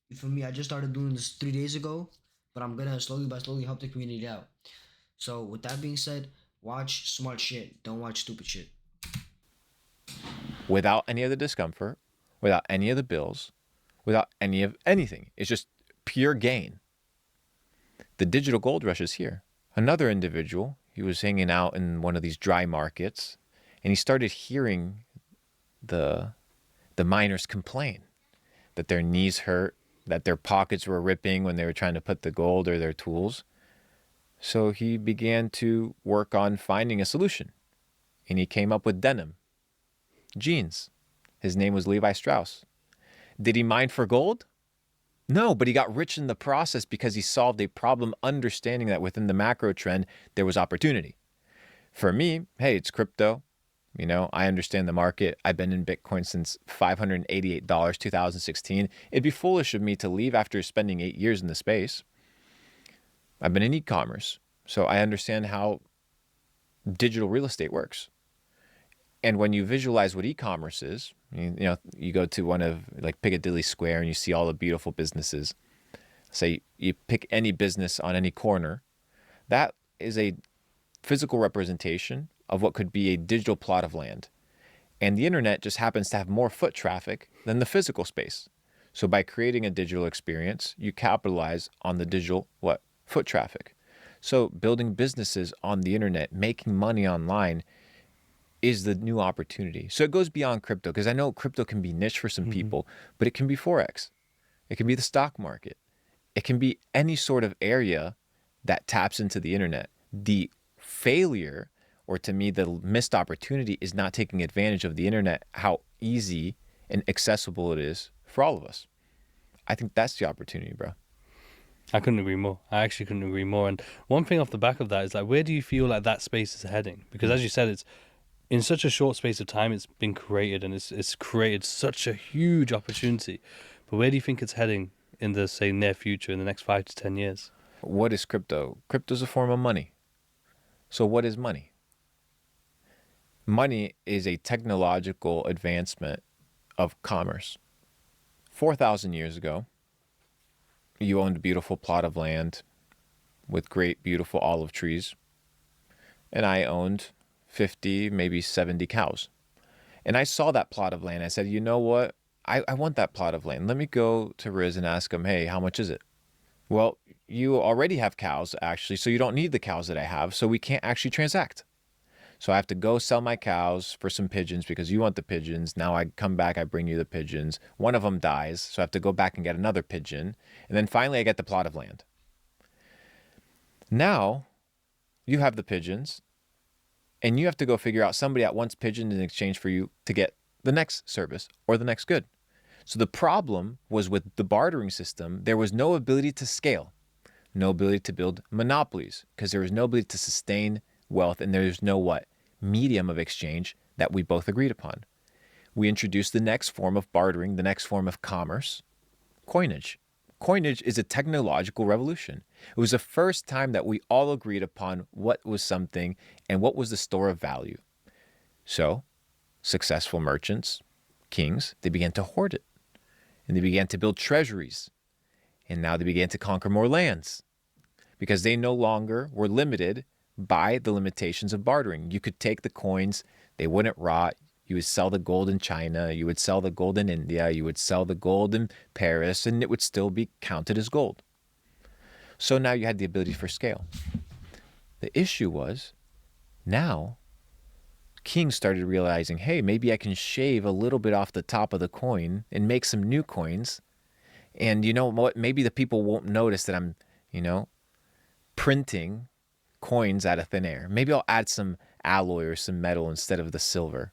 You feel me? I just started doing this 3 days ago, but I'm gonna slowly by slowly help the community out. So with that being said, watch smart shit. Don't watch stupid shit. Without any of the discomfort, without any of the bills, without any of anything. It's just pure gain. The digital gold rush is here. Another individual, he was hanging out in one of these dry markets, and he started hearing the miners complain that their knees hurt, that their pockets were ripping when they were trying to put the gold or their tools. So he began to work on finding a solution, and he came up with denim, jeans. His name was Levi Strauss. Did he mine for gold? No, but he got rich in the process because he solved a problem, understanding that within the macro trend, there was opportunity. For me, hey, it's crypto. You know, I understand the market. I've been in Bitcoin since $588, 2016. It'd be foolish of me to leave after spending 8 years in the space. I've been in e-commerce, so I understand how digital real estate works. And when you visualize what e-commerce is, you go to one of like Piccadilly Square and you see all the beautiful businesses. Say you pick any business on any corner. That is a physical representation of what could be a digital plot of land. And the internet just happens to have more foot traffic than the physical space. So by creating a digital experience, you capitalize on the digital foot traffic. So building businesses on the internet, making money online is the new opportunity. So it goes beyond crypto, because I know crypto can be niche for some people, but it can be Forex. It can be the stock market. It can be any sort of area that taps into the internet. The failure, or to me, the missed opportunity, is not taking advantage of the internet, how easy and accessible it is for all of us. I think that's the opportunity, bro. I couldn't agree more. I actually couldn't agree more. And one thing off the back of that is, like, where do you feel like that space is heading? Because as you said, it's in such a short space of time, it's been created, and it's created such a huge opportunity. But where do you think it's heading in the, say, near future, in the next 5 to 10 years? What is crypto? Crypto is a form of money. So what is money? Money is a technological advancement of commerce. 4,000 years ago, you owned a beautiful plot of land with great, beautiful olive trees. And I owned 50, maybe 70 cows. And I saw that plot of land. I said, you know what? I want that plot of land. Let me go to Riz and ask him, hey, how much is it? Well, you already have cows, actually, so you don't need the cows that I have, so we can't actually transact. So I have to go sell my cows for some pigeons because you want the pigeons. Now I come back, I bring you the pigeons. One of them dies, so I have to go back and get another pigeon. And then finally I get the plot of land. Now you have the pigeons, and you have to go figure out somebody that wants pigeons in exchange for you to get the next service or the next good. So the problem was with the bartering system, there was no ability to scale, no ability to build monopolies, because there was no ability to sustain wealth, and there's no medium of exchange that we both agreed upon. We introduced the next form of bartering, the next form of commerce, coinage. Coinage is a technological revolution. It was the first time that we all agreed upon what was something and what was the store of value. So, successful merchants, kings, they began to hoard it. And they began to build treasuries. And now they began to conquer more lands because they no longer were limited by the limitations of bartering. You could take the coins, they wouldn't rot. You would sell the gold in China, you would sell the gold in India, you would sell the gold in Paris, and it would still be counted as gold. So now you had the ability for scale. The issue was, now kings started realizing, hey, maybe I can shave a little bit off the top of the coin and make some new coins. And you know what? Maybe the people won't notice that I'm, printing coins out of thin air. Maybe I'll add some alloy or some metal instead of the silver,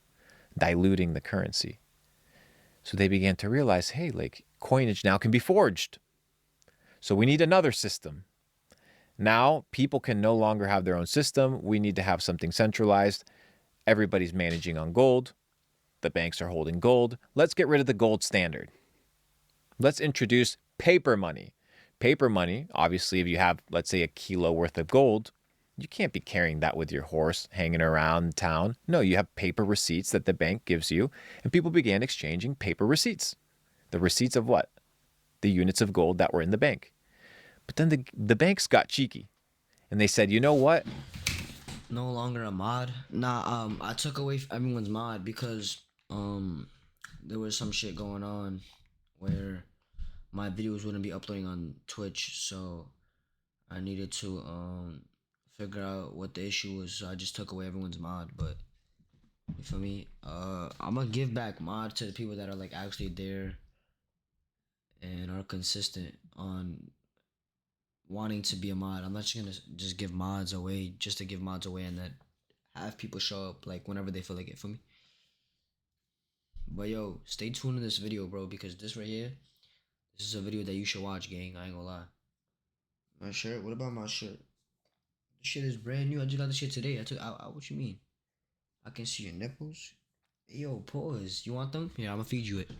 diluting the currency. So they began to realize, hey, like coinage now can be forged. So we need another system. Now people can no longer have their own system. We need to have something centralized. Everybody's managing on gold. The banks are holding gold. Let's get rid of the gold standard. Let's introduce paper money. Paper money, obviously, if you have, let's say, a kilo worth of gold, you can't be carrying that with your horse hanging around town. No, you have paper receipts that the bank gives you, and people began exchanging paper receipts. The receipts of what? The units of gold that were in the bank. But then the banks got cheeky, and they said, you know what? No longer a mod. Nah, I took away everyone's mod because there was some shit going on where my videos wouldn't be uploading on Twitch, so I needed to figure out what the issue was. So I just took away everyone's mod, but you feel me? I'm gonna give back mod to the people that are like actually there and are consistent on wanting to be a mod. I'm not just gonna just give mods away just to give mods away and then have people show up like whenever they feel like it for me. But yo, stay tuned in this video, bro, because this right here, this is a video that you should watch, gang. I ain't gonna lie. My shirt? What about my shirt? This shit is brand new. I just got this shit today. I took out. What you mean? I can see your nipples. Hey, yo, pause. You want them? Yeah, I'm gonna feed you it.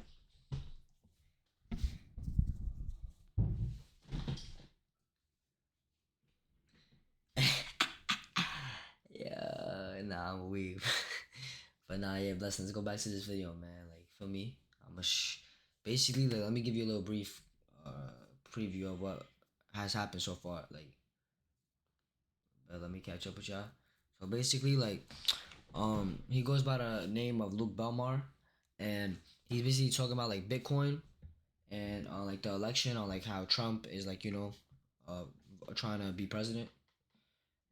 Yeah, nah, I'm weak. But nah, yeah, bless. Let's go back to this video, man. Like, for me, basically, like, let me give you a little brief preview of what has happened so far. Like, let me catch up with y'all. So basically, like, he goes by the name of Luke Belmar, and he's basically talking about like Bitcoin and on like the election, on like how Trump is like trying to be president,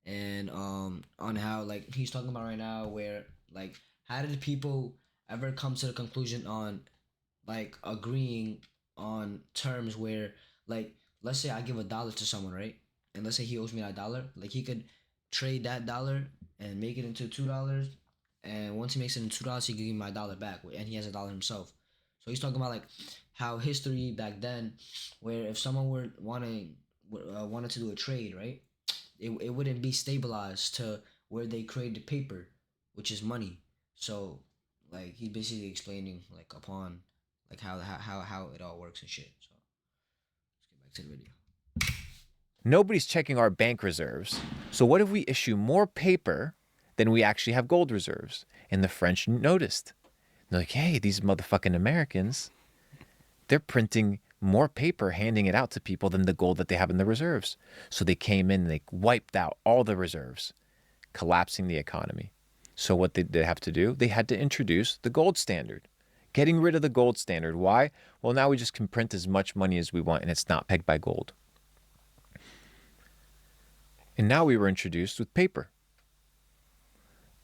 and on how like he's talking about right now where like how did people ever come to the conclusion on like agreeing on terms where like let's say I give $1 to someone, right, and let's say he owes me that dollar, like he could trade that dollar and make it into $2, and once he makes it into $2 he can give me my dollar back, and he has $1 himself. So he's talking about like how history back then, where if someone were wanted to do a trade, right, it wouldn't be stabilized to where they created paper, which is money. So like he's basically explaining like upon like how it all works and shit. So let's get back to the video. Nobody's checking our bank reserves. So what if we issue more paper than we actually have gold reserves? And the French noticed. They're like, hey, these motherfucking Americans, they're printing more paper, handing it out to people than the gold that they have in the reserves. So they came in and they wiped out all the reserves, collapsing the economy. So what did they have to do? They had to introduce the gold standard. Getting rid of the gold standard. Why? Well, now we just can print as much money as we want and it's not pegged by gold. And now we were introduced with paper.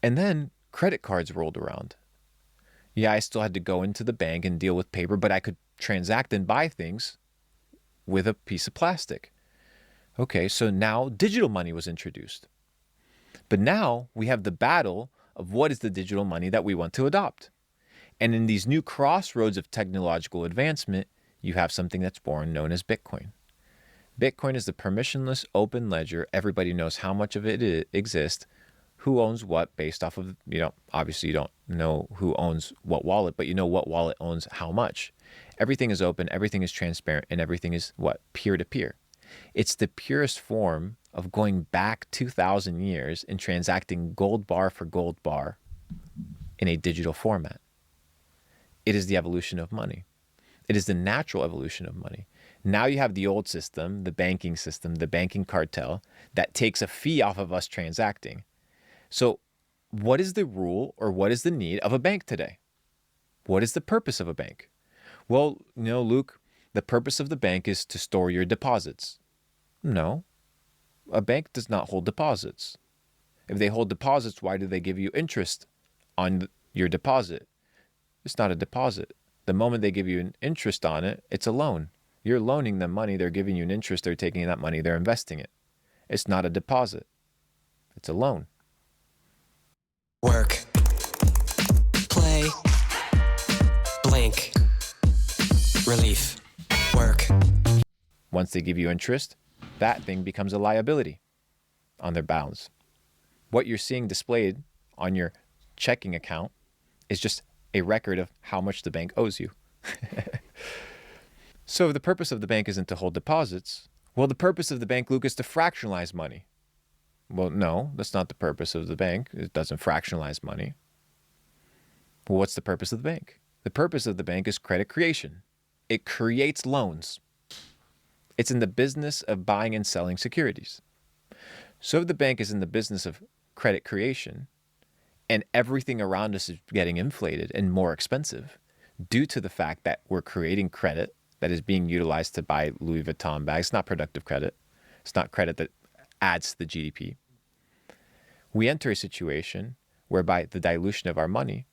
And then credit cards rolled around. Yeah, I still had to go into the bank and deal with paper, but I could transact and buy things with a piece of plastic. Okay, so now digital money was introduced. But now we have the battle of what is the digital money that we want to adopt. And in these new crossroads of technological advancement, you have something that's born known as Bitcoin. Bitcoin is the permissionless open ledger. Everybody knows how much of it exists, who owns what based off of, obviously you don't know who owns what wallet, but you know what wallet owns how much. Everything is open, everything is transparent, and everything is what? Peer-to-peer. It's the purest form of going back 2,000 years and transacting gold bar for gold bar in a digital format. It is the evolution of money. It is the natural evolution of money. Now you have the old system, the banking cartel, that takes a fee off of us transacting. So what is the rule or what is the need of a bank today? What is the purpose of a bank? Well, Luke, the purpose of the bank is to store your deposits. No, a bank does not hold deposits. If they hold deposits, why do they give you interest on your deposit? It's not a deposit. The moment they give you an interest on it, it's a loan. You're loaning them money, they're giving you an interest, they're taking that money, they're investing it. It's not a deposit. It's a loan. Work. Play. Blink. Relief. Work. Once they give you interest, that thing becomes a liability on their balance. What you're seeing displayed on your checking account is just a record of how much the bank owes you. So the purpose of the bank isn't to hold deposits. Well, the purpose of the bank, Luke, is to fractionalize money. Well, no, that's not the purpose of the bank. It doesn't fractionalize money. Well, what's the purpose of the bank? The purpose of the bank is credit creation. It creates loans. It's in the business of buying and selling securities. So if the bank is in the business of credit creation and everything around us is getting inflated and more expensive due to the fact that we're creating credit that is being utilized to buy Louis Vuitton bags. It's not productive credit. It's not credit that adds to the GDP. we enter a situation whereby the dilution of our money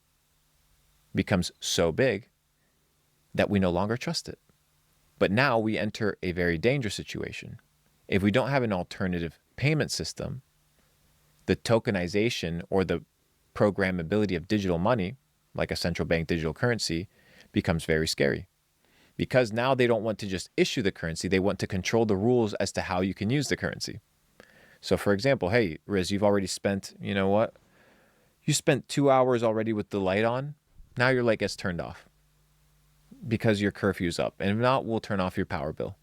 becomes so big that we no longer trust it. But now we enter a very dangerous situation. If we don't have an alternative payment system, the tokenization or the programmability of digital money, like a central bank digital currency, becomes very scary. Because now they don't want to just issue the currency, they want to control the rules as to how you can use the currency. So for example, hey, Riz, you've already spent, you know what? You spent 2 hours already with the light on. Now your light gets turned off because your curfew's up. And if not, we'll turn off your power bill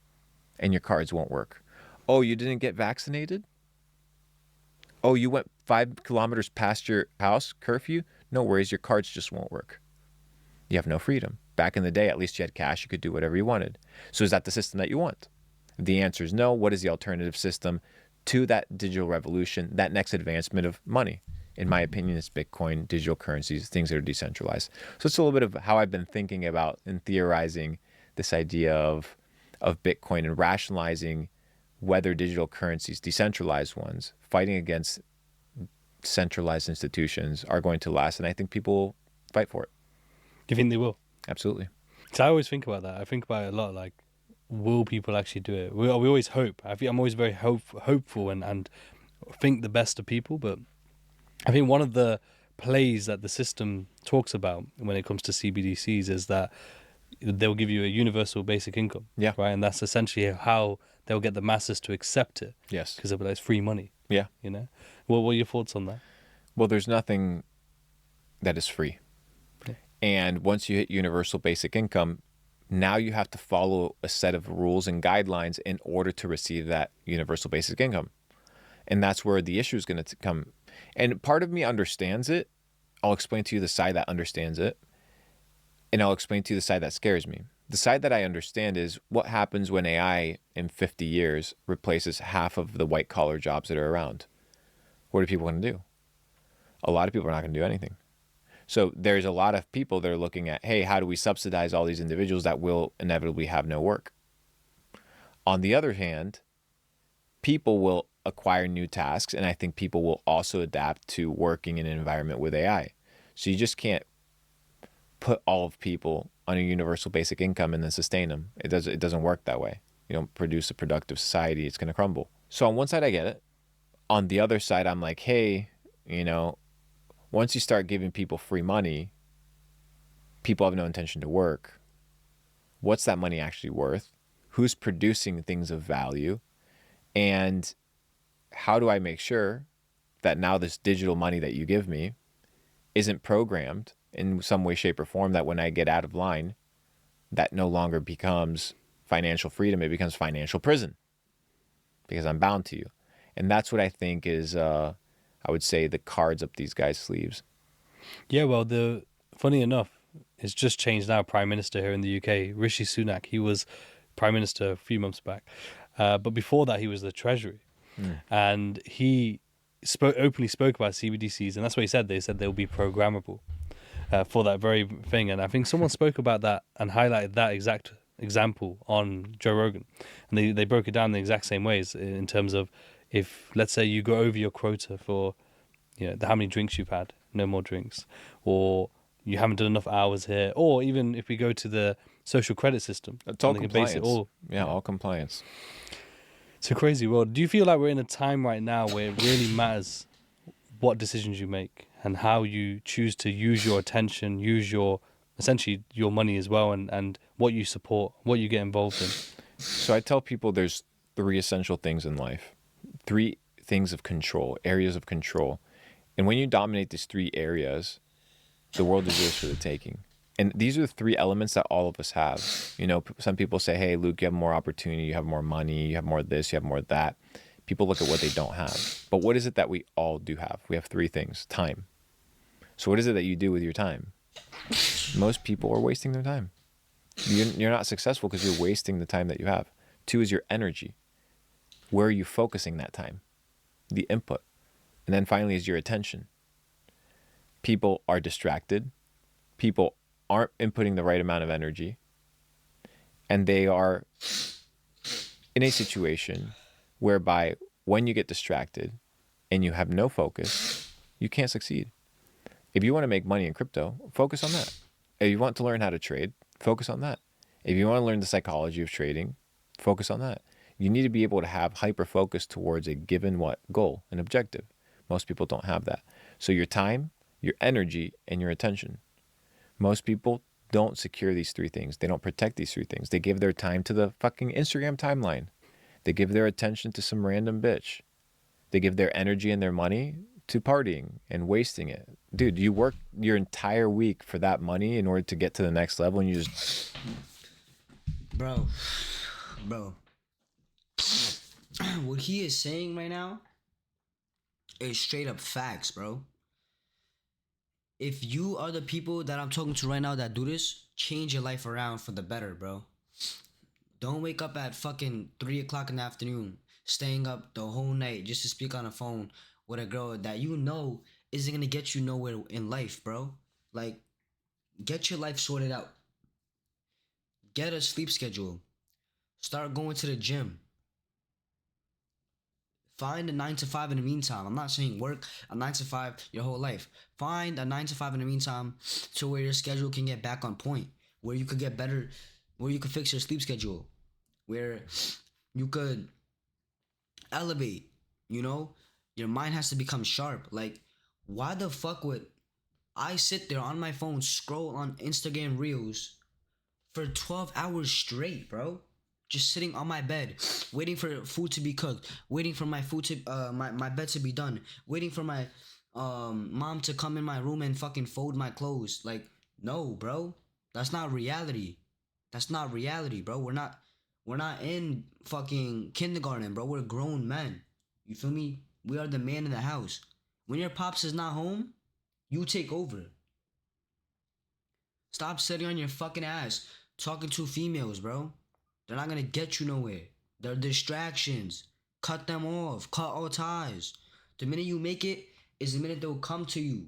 and your cards won't work. Oh, you didn't get vaccinated? Oh, you went 5 kilometers past your house curfew? No worries, your cards just won't work. You have no freedom. Back in the day, at least you had cash. You could do whatever you wanted. So is that the system that you want? The answer is no. What is the alternative system to that digital revolution, that next advancement of money? In my opinion, it's Bitcoin, digital currencies, things that are decentralized. So it's a little bit of how I've been thinking about and theorizing this idea of Bitcoin and rationalizing whether digital currencies, decentralized ones, fighting against centralized institutions are going to last. And I think people will fight for it. Do you think they will? Absolutely. So I always think about that. I think about it a lot. Like, will people actually do it? We always hope. I'm always very hopeful and think the best of people. But I think one of the plays that the system talks about when it comes to CBDCs is that they'll give you a universal basic income. Yeah. Right. And that's essentially how they'll get the masses to accept it. Yes. Because they'll be like, it's free money. Yeah. You know. What are your thoughts on that? Well, there's nothing that is free. Yeah. And once you hit universal basic income, now you have to follow a set of rules and guidelines in order to receive that universal basic income. And that's where the issue is going to come. And part of me understands it. I'll explain to you the side that understands it. And I'll explain to you the side that scares me. The side that I understand is what happens when AI in 50 years replaces half of the white collar jobs that are around. What are people going to do? A lot of people are not going to do anything. So there's a lot of people that are looking at, hey, how do we subsidize all these individuals that will inevitably have no work? On the other hand, people will acquire new tasks, and I think people will also adapt to working in an environment with AI. So you just can't put all of people on a universal basic income and then sustain them. It doesn't work that way. You don't produce a productive society, it's going to crumble. So on one side, I get it. On the other side, I'm like, hey, once you start giving people free money, people have no intention to work. What's that money actually worth? Who's producing things of value? And how do I make sure that now this digital money that you give me isn't programmed in some way, shape, or form that when I get out of line, that no longer becomes financial freedom, it becomes financial prison because I'm bound to you. And that's what I think is, I would say, the cards up these guys' sleeves. Yeah, well, funny enough, it's just changed now. Prime Minister here in the UK, Rishi Sunak, he was Prime Minister a few months back. But before that, he was the Treasury. And he openly spoke about CBDCs. And that's what he said. They said they'll be programmable for that very thing. And I think someone spoke about that and highlighted that exact example on Joe Rogan. And they broke it down the exact same ways in terms of, if, let's say, you go over your quota for, how many drinks you've had, no more drinks, or you haven't done enough hours here, or even if we go to the social credit system, it's all compliance. All compliance. It's a crazy world. Do you feel like we're in a time right now where it really matters what decisions you make and how you choose to use your attention, use essentially your money as well, and what you support, what you get involved in? So I tell people there's 3 essential things in life. 3 things of control, areas of control. And when you dominate these 3 areas, the world is yours for the taking. And these are the 3 elements that all of us have. Some people say, hey, Luke, you have more opportunity, you have more money, you have more of this, you have more of that. People look at what they don't have. But what is it that we all do have? We have 3 things. Time. So what is it that you do with your time? Most people are wasting their time. You're not successful because you're wasting the time that you have. 2 is your energy. Where are you focusing that time? The input. And then finally is your attention. People are distracted. People aren't inputting the right amount of energy. And they are in a situation whereby when you get distracted, and you have no focus, you can't succeed. If you want to make money in crypto, focus on that. If you want to learn how to trade, focus on that. If you want to learn the psychology of trading, focus on that. You need to be able to have hyper focus towards a given what goal, an objective. Most people don't have that. So your time, your energy, and your attention. Most people don't secure these three things. They don't protect these three things. They give their time to the fucking Instagram timeline. They give their attention to some random bitch. They give their energy and their money to partying and wasting it. Dude, you work your entire week for that money in order to get to the next level, and you just... Bro. What he is saying right now is straight up facts, bro. If you are the people that I'm talking to right now that do this, change your life around for the better, bro. Don't wake up at fucking 3 o'clock in the afternoon, staying up the whole night just to speak on the phone with a girl that you know isn't gonna get you nowhere in life, bro. Like, get your life sorted out. Get a sleep schedule. Start going to the gym. Find a 9 to 5 in the meantime. I'm not saying work a 9 to 5 your whole life. Find a 9 to 5 in the meantime to where your schedule can get back on point, where you could get better, where you could fix your sleep schedule, where you could elevate, you know? Your mind has to become sharp. Like, why the fuck would I sit there on my phone, scroll on Instagram Reels for 12 hours straight, bro? Just sitting on my bed, waiting for food to be cooked, waiting for my food to my bed to be done, waiting for my mom to come in my room and fucking fold my clothes. Like, no, bro. That's not reality. That's not reality, bro. We're not in fucking kindergarten, bro. We're grown men. You feel me? We are the man in the house. When your pops is not home, you take over. Stop sitting on your fucking ass talking to females, bro. They're not gonna get you nowhere. They're distractions. Cut them off. Cut all ties. The minute you make it is the minute they'll come to you.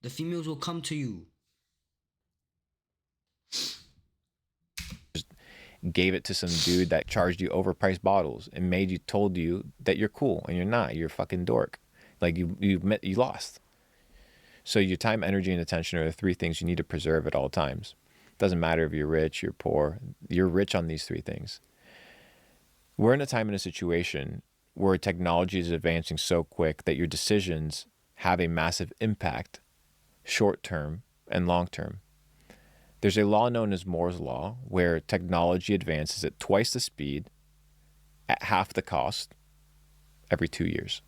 The females will come to you. gave it to some dude that charged you overpriced bottles and told you that you're cool and you're not. You're a fucking dork. Like you lost. So your time, energy, and attention are the three things you need to preserve at all times. Doesn't matter if you're rich, you're poor. You're rich on these three things. We're in a time and a situation where technology is advancing so quick that your decisions have a massive impact, short term and long term. There's a law known as Moore's Law, where technology advances at twice the speed, at half the cost, every 2 years.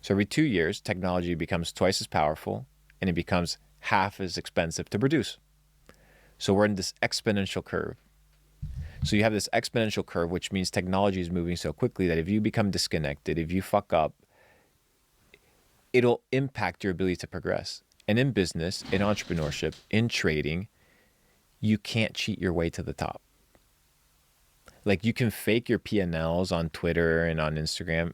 So every 2 years, technology becomes twice as powerful, and it becomes half as expensive to produce. So we're in this exponential curve. So you have this exponential curve, which means technology is moving so quickly that if you become disconnected, if you fuck up, it'll impact your ability to progress. And in business, in entrepreneurship, in trading, you can't cheat your way to the top. Like you can fake your P&Ls on Twitter and on Instagram,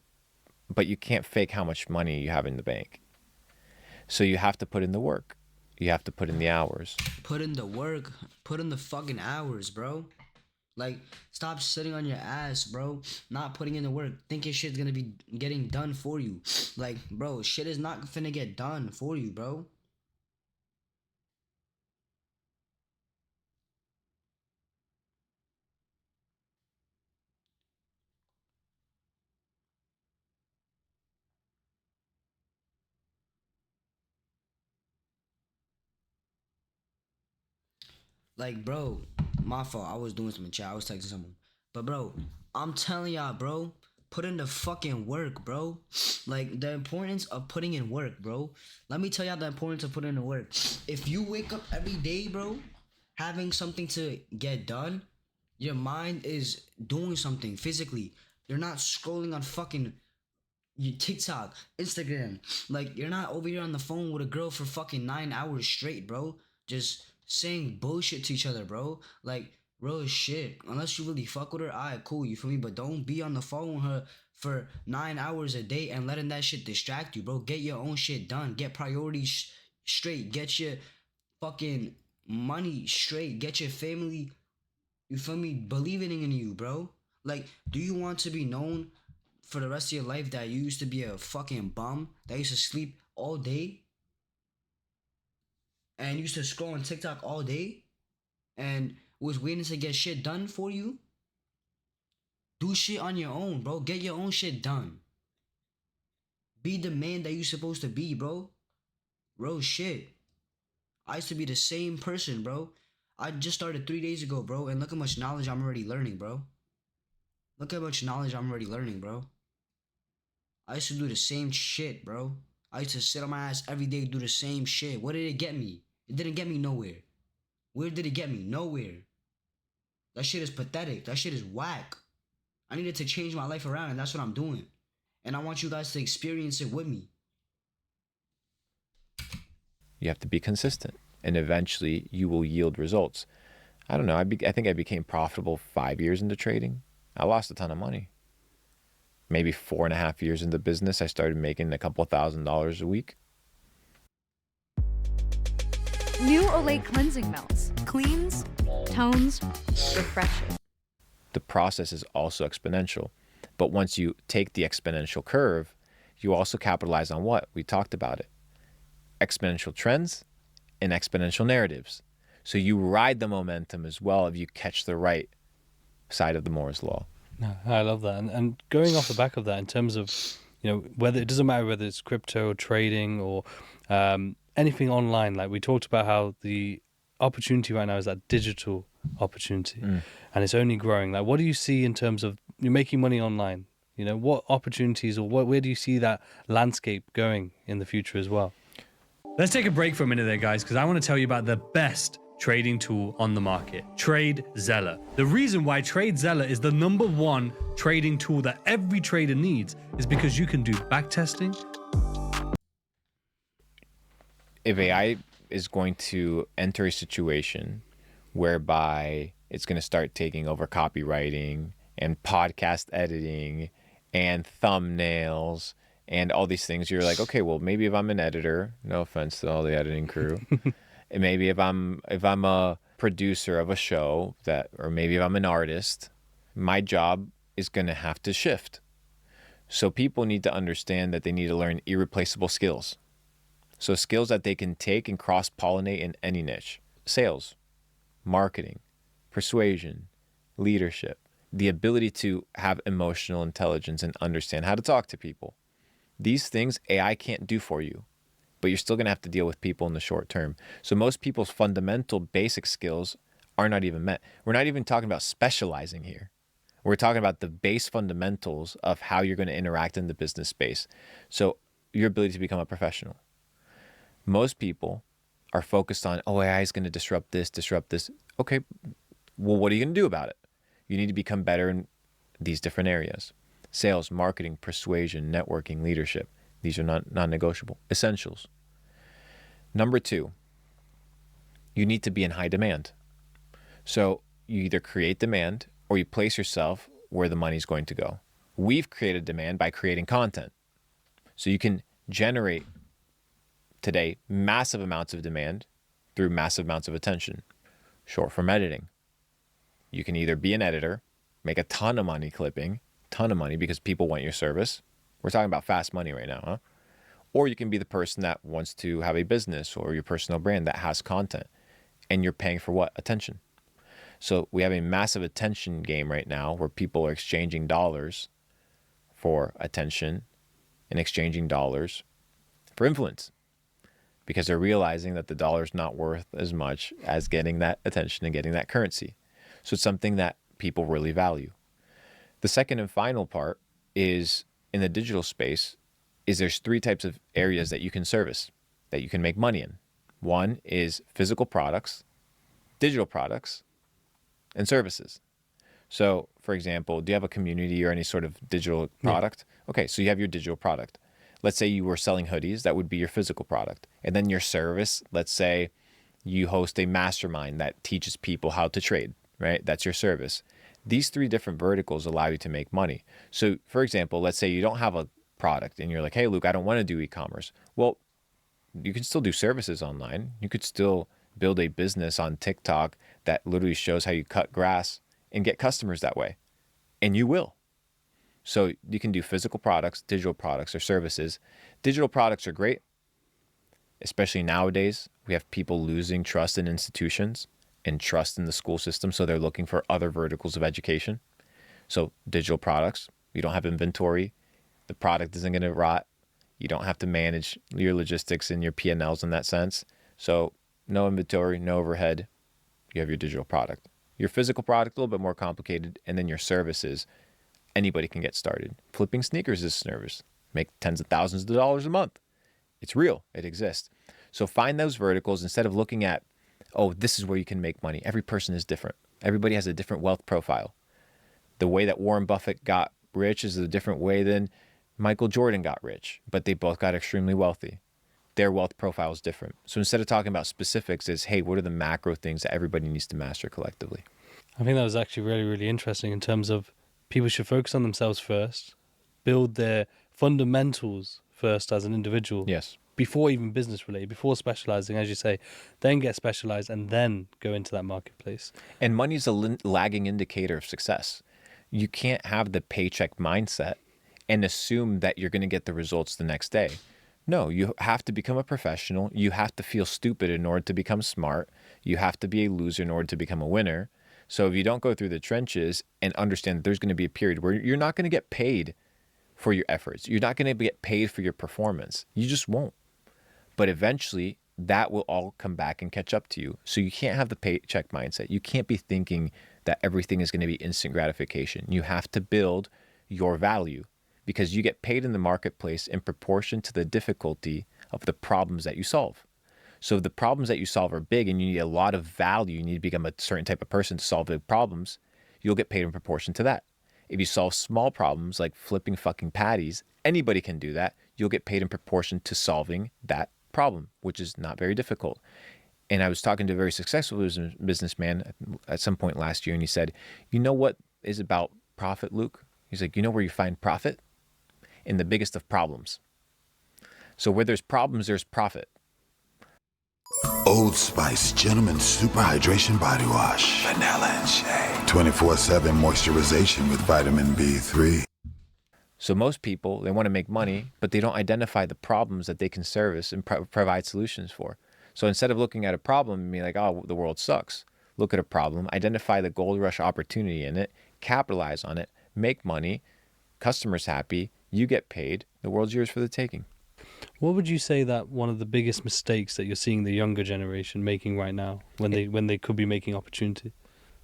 but you can't fake how much money you have in the bank. So you have to put in the work. You have to put in the hours. Put in the work. Put in the fucking hours, bro. Like, stop sitting on your ass, bro. Not putting in the work. Thinking shit's gonna be getting done for you. Like, bro, shit is not finna get done for you, bro. Like, bro, my fault. I was doing some chat. I was texting someone. But, bro, I'm telling y'all, bro, put in the fucking work, bro. Like, the importance of putting in work, bro. Let me tell y'all the importance of putting in the work. If you wake up every day, bro, having something to get done, your mind is doing something physically. You're not scrolling on fucking TikTok, Instagram. Like, you're not over here on the phone with a girl for fucking 9 hours straight, bro. Just saying bullshit to each other, bro. Like, real shit. Unless you really fuck with her, alright, cool, you feel me? But don't be on the phone with her for 9 hours a day and letting that shit distract you, bro. Get your own shit done. Get priorities straight. Get your fucking money straight. Get your family, you feel me, believing in you, bro. Like, do you want to be known for the rest of your life that you used to be a fucking bum, that used to sleep all day, and used to scroll on TikTok all day, and was waiting to get shit done for you? Do shit on your own, bro. Get your own shit done. Be the man that you're supposed to be, bro. Bro, shit. I used to be the same person, bro. I just started 3 days ago, bro, and look how much knowledge I'm already learning, bro. Look how much knowledge I'm already learning, bro. I used to do the same shit, bro. I used to sit on my ass every day, do the same shit. What did it get me? It didn't get me nowhere. Where did it get me? Nowhere. That shit is pathetic. That shit is whack. I needed to change my life around, and that's what I'm doing. And I want you guys to experience it with me. You have to be consistent, and eventually you will yield results. I don't know. I think I became profitable 5 years into trading. I lost a ton of money. Maybe 4.5 years into business, I started making a couple $1,000s a week. New Olay cleansing melts. Cleans, tones, refreshes. The process is also exponential. But once you take the exponential curve, you also capitalize on what? We talked about it. Exponential trends and exponential narratives. So you ride the momentum as well if you catch the right side of the Moore's law. I love that. And going off the back of that, in terms of, whether it doesn't matter whether it's crypto trading or anything online, like we talked about how the opportunity right now is that digital opportunity and it's only growing. Like, what do you see in terms of you're making money online? What opportunities or where do you see that landscape going in the future as well? Let's take a break for a minute there, guys, because I want to tell you about the best trading tool on the market, TradeZeller. The reason why TradeZeller is the #1 trading tool that every trader needs is because you can do backtesting. If AI is going to enter a situation whereby it's going to start taking over copywriting and podcast editing and thumbnails and all these things, you're like, okay, well, maybe if I'm an editor, no offense to all the editing crew, and maybe if I'm a producer of a show or maybe if I'm an artist, my job is going to have to shift. So people need to understand that they need to learn irreplaceable skills. So skills that they can take and cross-pollinate in any niche. Sales, marketing, persuasion, leadership, the ability to have emotional intelligence and understand how to talk to people. These things AI can't do for you, but you're still going to have to deal with people in the short term. So most people's fundamental basic skills are not even met. We're not even talking about specializing here. We're talking about the base fundamentals of how you're going to interact in the business space. So your ability to become a professional. Most people are focused on, AI is going to disrupt this. Okay, well, what are you going to do about it? You need to become better in these different areas. Sales, marketing, persuasion, networking, leadership. These are non-negotiable essentials. Number 2, you need to be in high demand. So you either create demand or you place yourself where the money's going to go. We've created demand by creating content. So you can generate today massive amounts of demand through massive amounts of attention. Short form editing. You can either be an editor, make a ton of money clipping, ton of money because people want your service. We're talking about fast money right now, huh? Or you can be the person that wants to have a business or your personal brand that has content, and you're paying for what? Attention. So we have a massive attention game right now where people are exchanging dollars for attention and exchanging dollars for influence because they're realizing that the dollar's not worth as much as getting that attention and getting that currency. So it's something that people really value. The second and final part is in the digital space is there's 3 types of areas that you can service, that you can make money in. One is physical products, digital products, and services. So, for example, do you have a community or any sort of digital product? Yeah. Okay, so you have your digital product. Let's say you were selling hoodies, that would be your physical product. And then your service, let's say you host a mastermind that teaches people how to trade, right? That's your service. These 3 different verticals allow you to make money. So, for example, let's say you don't have a product and you're like, hey, Luke, I don't want to do e-commerce. Well, you can still do services online. You could still build a business on TikTok that literally shows how you cut grass and get customers that way. And you will. So you can do physical products, digital products, or services. Digital products are great, especially nowadays. We have people losing trust in institutions and trust in the school system, so they're looking for other verticals of education. So digital products, you don't have inventory, the product isn't going to rot. You don't have to manage your logistics and your P&Ls in that sense. So no inventory, no overhead. You have your digital product. Your physical product, a little bit more complicated. And then your services, anybody can get started. Flipping sneakers is a service. Make tens of thousands of dollars a month. It's real. It exists. So find those verticals instead of looking at, oh, this is where you can make money. Every person is different. Everybody has a different wealth profile. The way that Warren Buffett got rich is a different way than Michael Jordan got rich, but they both got extremely wealthy. Their wealth profile is different. So instead of talking about specifics, is hey, what are the macro things that everybody needs to master collectively? I think that was actually really, really interesting in terms of people should focus on themselves first, build their fundamentals first as an individual. Yes. Before even business related, before specializing, as you say, then get specialized and then go into that marketplace. And money is a lagging indicator of success. You can't have the paycheck mindset and assume that you're going to get the results the next day. No, you have to become a professional. You have to feel stupid in order to become smart. You have to be a loser in order to become a winner. So if you don't go through the trenches and understand that there's going to be a period where you're not going to get paid for your efforts, you're not going to get paid for your performance. You just won't. But eventually, that will all come back and catch up to you. So you can't have the paycheck mindset. You can't be thinking that everything is going to be instant gratification. You have to build your value because you get paid in the marketplace in proportion to the difficulty of the problems that you solve. So if the problems that you solve are big and you need a lot of value, you need to become a certain type of person to solve big problems, you'll get paid in proportion to that. If you solve small problems like flipping fucking patties, anybody can do that. You'll get paid in proportion to solving that problem, which is not very difficult. And I was talking to a very successful businessman at some point last year, and he said, you know what is about profit, Luke? He's like, you know where you find profit? In the biggest of problems. So where there's problems, there's profit. Old Spice Gentleman Super Hydration Body Wash. Vanilla and shea. 24/7 moisturization with vitamin B3. So most people, they want to make money, but they don't identify the problems that they can service and provide solutions for. So instead of looking at a problem and being like, oh, the world sucks, look at a problem, identify the gold rush opportunity in it, capitalize on it, make money, customers happy, you get paid, the world's yours for the taking. What would you say that one of the biggest mistakes that you're seeing the younger generation making right now when they could be making opportunity?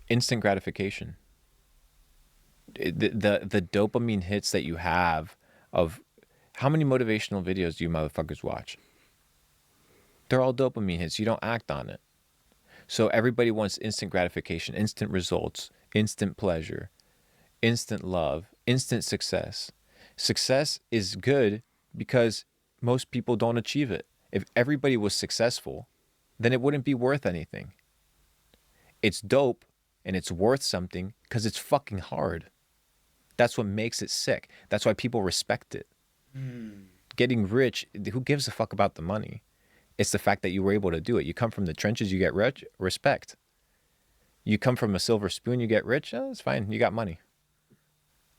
Instant gratification. The dopamine hits that you have of how many motivational videos do you motherfuckers watch? They're all dopamine hits. You don't act on it. So everybody wants instant gratification, instant results, instant pleasure, instant love, instant success. Success is good because most people don't achieve it. If everybody was successful, then it wouldn't be worth anything. It's dope and it's worth something because it's fucking hard. That's what makes it sick. That's why people respect it. Getting rich, who gives a fuck about the money? It's the fact that you were able to do it. You come from the trenches, you get rich, respect. You come from a silver spoon, you get rich, oh, it's fine, you got money.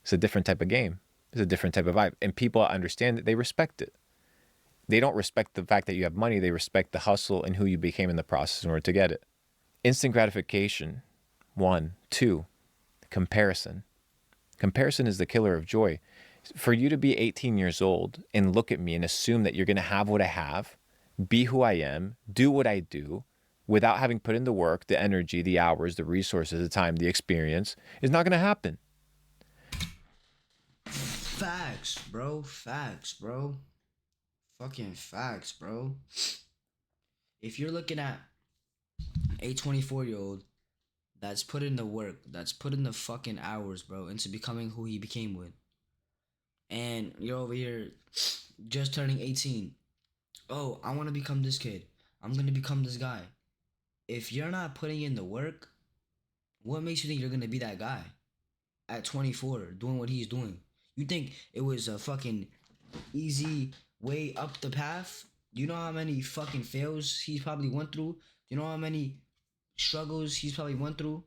It's a different type of game. It's a different type of vibe. And people understand it, they respect it. They don't respect the fact that you have money, they respect the hustle and who you became in the process in order to get it. Instant gratification, 1. 2, comparison. Comparison is the killer of joy. For you to be 18 years old and look at me and assume that you're going to have what I have, be who I am, do what I do, without having put in the work, the energy, the hours, the resources, the time, the experience, is not going to happen. Facts, bro. Facts, bro. Fucking facts, bro. If you're looking at a 24-year-old that's put in the work, that's put in the fucking hours, bro, into becoming who he became with, and you're over here just turning 18. Oh, I want to become this kid. I'm going to become this guy. If you're not putting in the work, what makes you think you're going to be that guy at 24 doing what he's doing? You think it was a fucking easy way up the path? You know how many fucking fails he's probably went through? You know how many struggles he's probably went through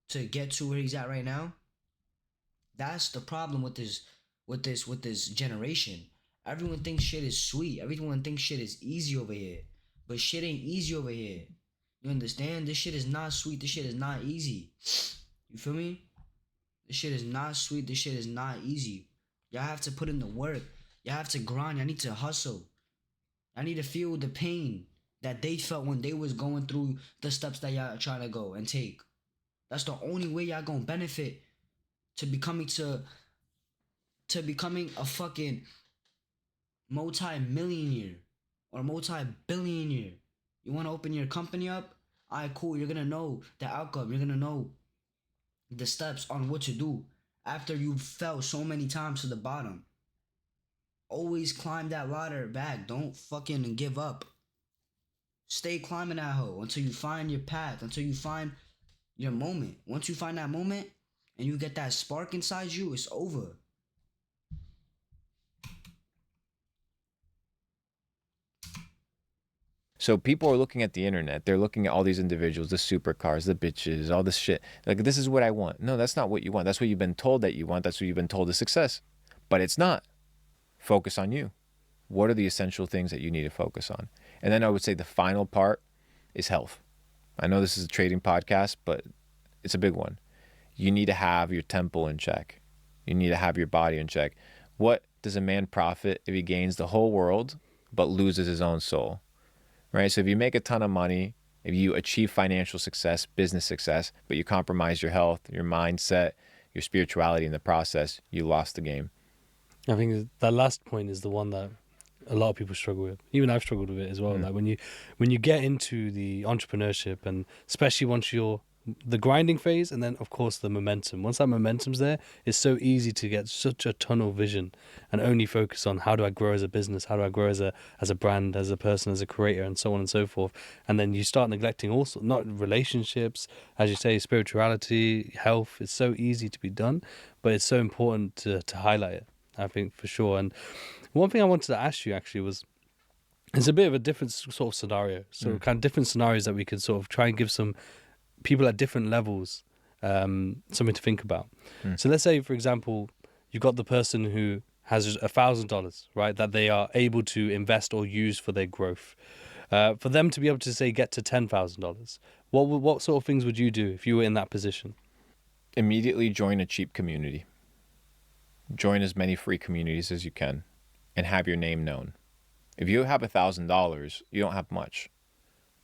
to get to where he's at right now? That's the problem with this with this generation. Everyone thinks shit is sweet. Everyone thinks shit is easy over here. But shit ain't easy over here. You understand? This shit is not sweet. This shit is not easy. You feel me? This shit is not sweet. This shit is not easy. Y'all have to put in the work. Y'all have to grind. Y'all need to hustle. I need to feel the pain that they felt when they was going through the steps that y'all trying to go and take. That's the only way y'all gonna benefit to becoming a fucking multi-millionaire or multi-billionaire. You want to open your company up? Alright, cool. You're gonna know the outcome. You're gonna know the steps on what to do after you fell so many times to the bottom. Always climb that ladder back. Don't fucking give up. Stay climbing that hoe until you find your path, until you find your moment. Once you find that moment and you get that spark inside you, it's over. So people are looking at the internet. They're looking at all these individuals, the supercars, the bitches, all this shit. Like, this is what I want. No, that's not what you want. That's what you've been told that you want. That's what you've been told is success. But it's not. Focus on you. What are the essential things that you need to focus on? And then I would say the final part is health. I know this is a trading podcast, but it's a big one. You need to have your temple in check. You need to have your body in check. What does a man profit if he gains the whole world but loses his own soul? Right? So if you make a ton of money, if you achieve financial success, business success, but you compromise your health, your mindset, your spirituality in the process, you lost the game. I think that last point is the one that a lot of people struggle with. Even I've struggled with it as well. Like when you get into the entrepreneurship, and especially once you're the grinding phase, and then of course the momentum. Once that momentum's there, it's so easy to get such a tunnel vision and only focus on how do I grow as a business, how do I grow as a brand, as a person, as a creator, and so on and so forth. And then you start neglecting also not relationships, as you say, spirituality, health. It's so easy to be done, but it's so important to highlight it, I think, for sure. And one thing I wanted to ask you actually was, it's a bit of a different sort of scenario. So kind of different scenarios that we could sort of try and give some people at different levels something to think about. So let's say, for example, you've got the person who has $1,000, right, that they are able to invest or use for their growth. For them to be able to say get to $10,000, what sort of things would you do if you were in that position? Immediately join a cheap community. Join as many free communities as you can and have your name known. If you have $1,000, you don't have much.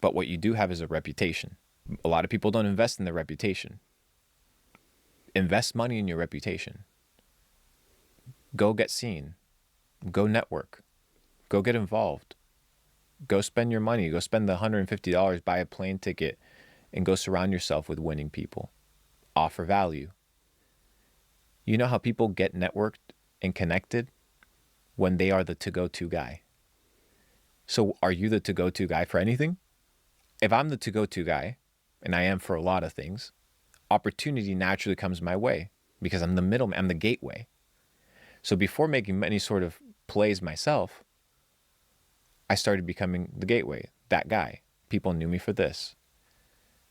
But what you do have is a reputation. A lot of people don't invest in their reputation. Invest money in your reputation. Go get seen. Go network. Go get involved. Go spend your money. Go spend the $150, buy a plane ticket, and go surround yourself with winning people. Offer value. You know how people get networked and connected? When they are the to-go-to guy. So are you the to-go-to guy for anything? If I'm the to-go-to guy, and I am for a lot of things, opportunity naturally comes my way because I'm the middleman, I'm the gateway. So before making any sort of plays myself, I started becoming the gateway, that guy. People knew me for this.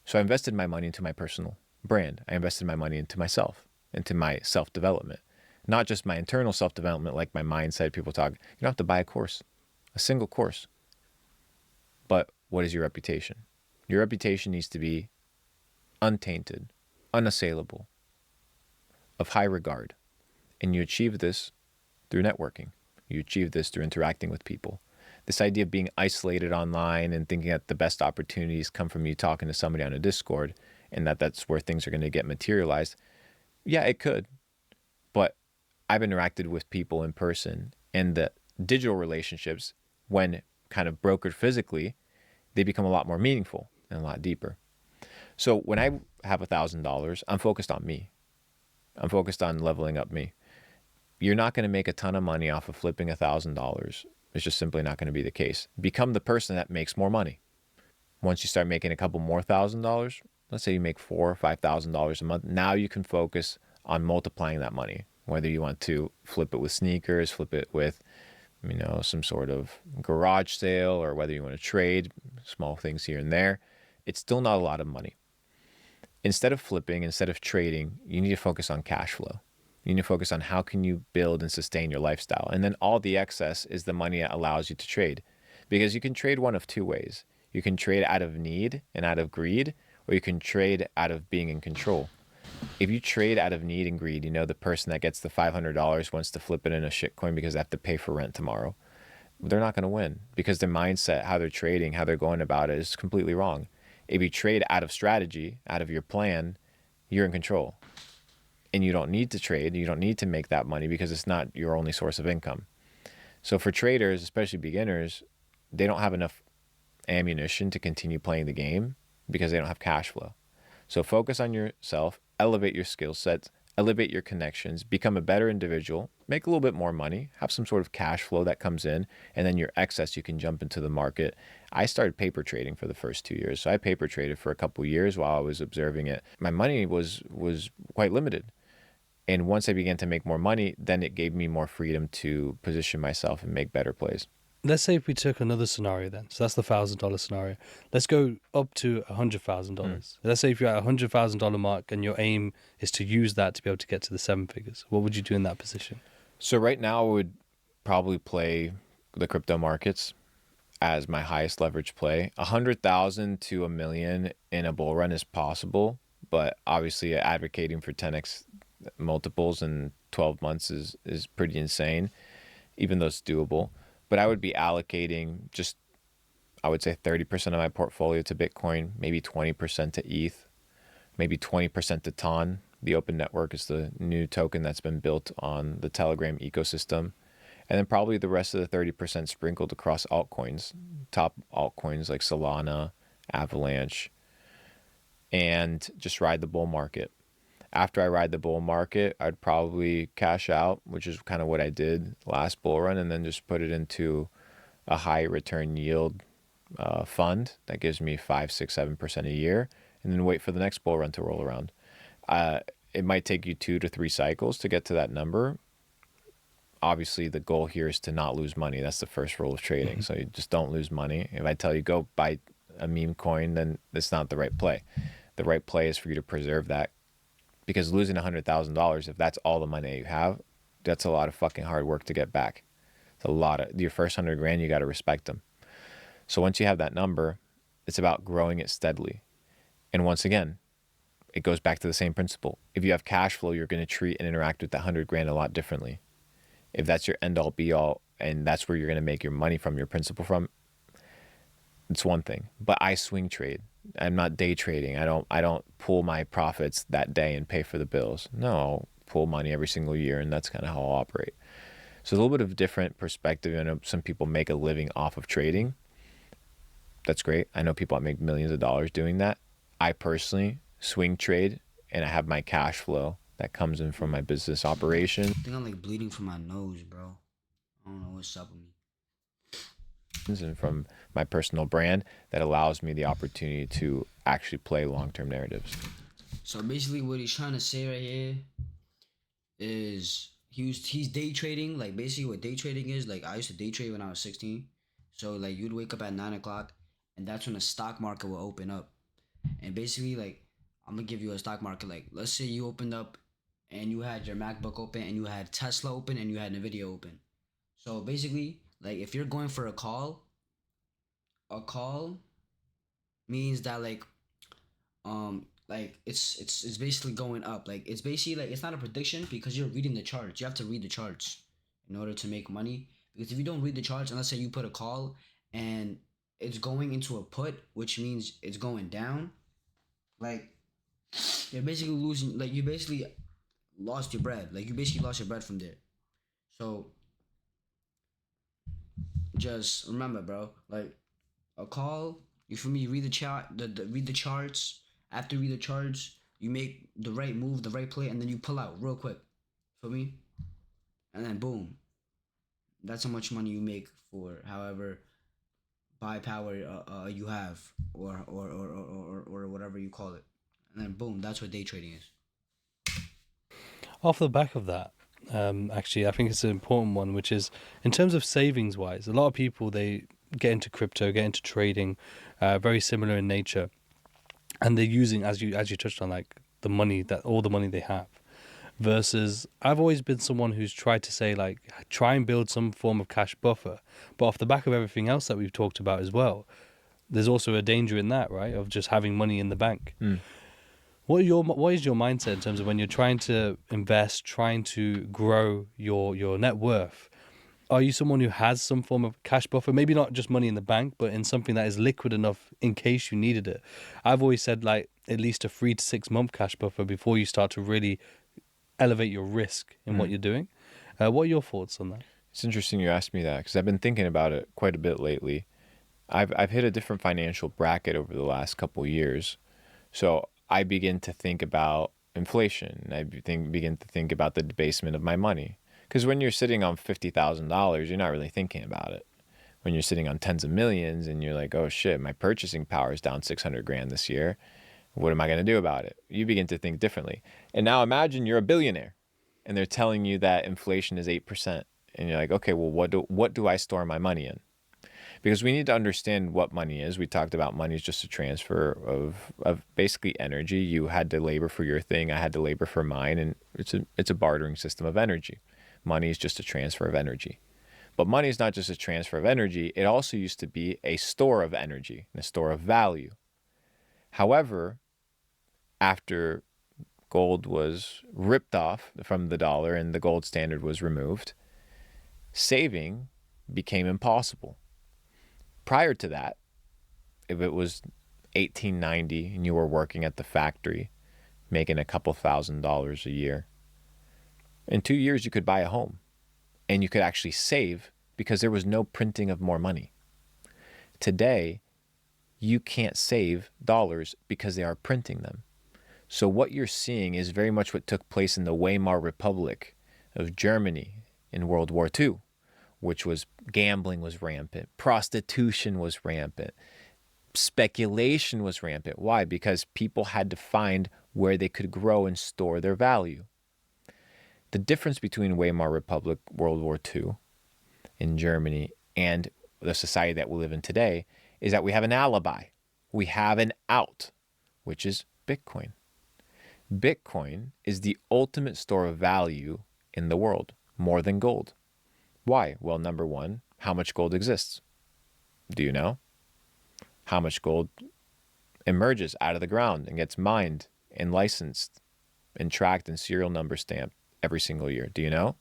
So I invested my money into my personal brand. I invested my money into myself, into my self-development. Not just my internal self-development, like my mindset. People talk, you don't have to buy a course, a single course. But what is your reputation? Your reputation needs to be untainted, unassailable, of high regard. And you achieve this through networking. You achieve this through interacting with people. This idea of being isolated online and thinking that the best opportunities come from you talking to somebody on a Discord and that's where things are going to get materialized. Yeah, it could. But I've interacted with people in person, and the digital relationships, when kind of brokered physically, they become a lot more meaningful and a lot deeper. So when I have $1,000, I'm focused on me. I'm focused on leveling up me. You're not going to make a ton of money off of flipping $1,000. It's just simply not going to be the case. Become the person that makes more money. Once you start making a couple more $1,000, let's say you make $4,000 or $5,000 a month, now you can focus on multiplying that money. Whether you want to flip it with sneakers, flip it with, some sort of garage sale, or whether you want to trade, small things here and there, it's still not a lot of money. Instead of flipping, instead of trading, you need to focus on cash flow. You need to focus on how can you build and sustain your lifestyle. And then all the excess is the money that allows you to trade. Because you can trade one of two ways. You can trade out of need and out of greed, or you can trade out of being in control. If you trade out of need and greed, the person that gets the $500 wants to flip it in a shitcoin because they have to pay for rent tomorrow. They're not going to win because their mindset, how they're trading, how they're going about it is completely wrong. If you trade out of strategy, out of your plan, you're in control. And you don't need to trade. You don't need to make that money because it's not your only source of income. So for traders, especially beginners, they don't have enough ammunition to continue playing the game because they don't have cash flow. So focus on yourself, elevate your skill sets, elevate your connections, become a better individual, make a little bit more money, have some sort of cash flow that comes in, and then your excess, you can jump into the market. I started paper trading for the first 2 years. So I paper traded for a couple of years while I was observing it. My money was quite limited. And once I began to make more money, then it gave me more freedom to position myself and make better plays. Let's say if we took another scenario then. So that's the $1,000 scenario. Let's go up to $100,000. Let's say if you're at $100,000 mark and your aim is to use that to be able to get to the 7 figures. What would you do in that position? So right now I would probably play the crypto markets as my highest leverage play. 100,000 to $1 million in a bull run is possible, but obviously advocating for 10x multiples in 12 months is pretty insane, even though it's doable. But I would be allocating just, I would say 30% of my portfolio to Bitcoin, maybe 20% to ETH, maybe 20% to TON. The Open Network is the new token that's been built on the Telegram ecosystem. And then probably the rest of the 30% sprinkled across altcoins, top altcoins like Solana, Avalanche, and just ride the bull market. After I ride the bull market, I'd probably cash out, which is kind of what I did last bull run, and then just put it into a high return yield fund that gives me 5, 6, 7% a year, and then wait for the next bull run to roll around. It might take you 2 to 3 cycles to get to that number. Obviously, the goal here is to not lose money. That's the first rule of trading. So you just don't lose money. If I tell you go buy a meme coin, then it's not the right play. The right play is for you to preserve that. Because losing $100,000, if that's all the money you have, that's a lot of fucking hard work to get back. It's a lot of your first 100 grand. You got to respect them. So once you have that number, it's about growing it steadily. And once again, it goes back to the same principle. If you have cash flow, you're going to treat and interact with that 100 grand a lot differently. If that's your end all be all, and that's where you're going to make your money from, your principal from, it's one thing. But I swing trade. I'm not day trading. I don't pull my profits that day and pay for the bills. No, I'll pull money every single year, and that's kind of how I'll operate. So a little bit of different perspective. I know some people make a living off of trading. That's great. I know people that make millions of dollars doing that. I personally swing trade, and I have my cash flow that comes in from my business operation. I think I'm like bleeding from my nose, bro. I don't know what's up with me. And from my personal brand that allows me the opportunity to actually play long-term narratives. So basically what he's trying to say right here is he's day trading. Like basically what day trading is, like I used to day trade when I was 16. So like you'd wake up at 9 o'clock and that's when the stock market will open up. And basically like I'm gonna give you a stock market. Like let's say you opened up and you had your MacBook open and you had Tesla open and you had Nvidia open. So basically like if you're going for a call means that like it's basically going up. Like it's basically like it's not a prediction because you're reading the charts. You have to read the charts in order to make money. Because if you don't read the charts, and let's say you put a call and it's going into a put, which means it's going down, like you're basically losing. Like you basically lost your bread. Like you basically lost your bread from there. So just remember, bro. Like a call, you feel me? You read the chart, read the charts. After you read the charts, you make the right move, the right play, and then you pull out real quick. Feel me? And then boom. That's how much money you make for however buy power you have, or whatever you call it. And then boom, that's what day trading is. Off the back of that, actually, I think it's an important one, which is in terms of savings wise, a lot of people, they get into crypto, get into trading, very similar in nature, and they're using, as you touched on, like the money, that all the money they have. versus I've always been someone who's tried to say, like, try and build some form of cash buffer. But off the back of everything else that we've talked about as well, there's also a danger in that, right? Of just having money in the bank. What is your mindset in terms of when you're trying to invest, trying to grow your net worth? Are you someone who has some form of cash buffer? Maybe not just money in the bank, but in something that is liquid enough in case you needed it. I've always said, like, at least a 3 to 6 month cash buffer before you start to really elevate your risk in what you're doing. What are your thoughts on that? It's interesting you asked me that because I've been thinking about it quite a bit lately. I've hit a different financial bracket over the last couple of years. So I begin to think about inflation. I begin to think about the debasement of my money. Because when you're sitting on $50,000, you're not really thinking about it. When you're sitting on tens of millions and you're like, oh shit, my purchasing power is down 600 grand this year. What am I going to do about it? You begin to think differently. And now imagine you're a billionaire and they're telling you that inflation is 8%. And you're like, okay, well, what do I store my money in? Because we need to understand what money is. We talked about money is just a transfer of basically energy. You had to labor for your thing. I had to labor for mine. And it's a bartering system of energy. Money is just a transfer of energy. But money is not just a transfer of energy. It also used to be a store of energy and a store of value. However, after gold was ripped off from the dollar and the gold standard was removed, saving became impossible. Prior to that, if it was 1890 and you were working at the factory, making a couple $1,000s a year, in 2 years you could buy a home and you could actually save because there was no printing of more money. Today, you can't save dollars because they are printing them. So what you're seeing is very much what took place in the Weimar Republic of Germany in World War II, which was gambling was rampant, prostitution was rampant, speculation was rampant. Why? Because people had to find where they could grow and store their value. The difference between Weimar Republic, World War II in Germany, and the society that we live in today is that we have an alibi. We have an out, which is Bitcoin. Bitcoin is the ultimate store of value in the world, more than gold. Why? Well, number one, how much gold exists? Do you know? How much gold emerges out of the ground and gets mined and licensed and tracked and serial number stamped every single year? Do you know?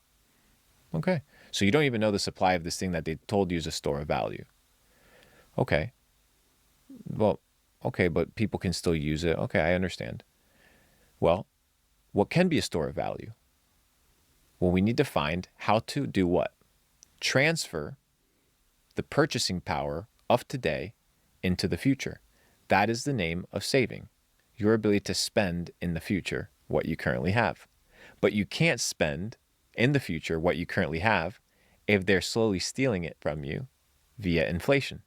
Okay. So you don't even know the supply of this thing that they told you is a store of value. Okay. Well, okay, but people can still use it. Okay, I understand. Well, what can be a store of value? Well, we need to find how to do what? Transfer the purchasing power of today into the future. That is the name of saving. Your ability to spend in the future what you currently have. But you can't spend in the future what you currently have if they're slowly stealing it from you via inflation.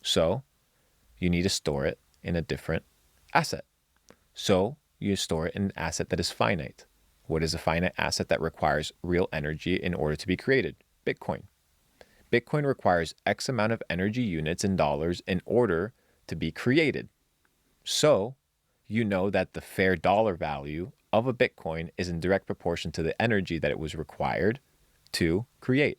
So you need to store it in a different asset. So you store it in an asset that is finite. What is a finite asset that requires real energy in order to be created? Bitcoin. Bitcoin requires X amount of energy units in dollars in order to be created. So you know that the fair dollar value of a Bitcoin is in direct proportion to the energy that it was required to create.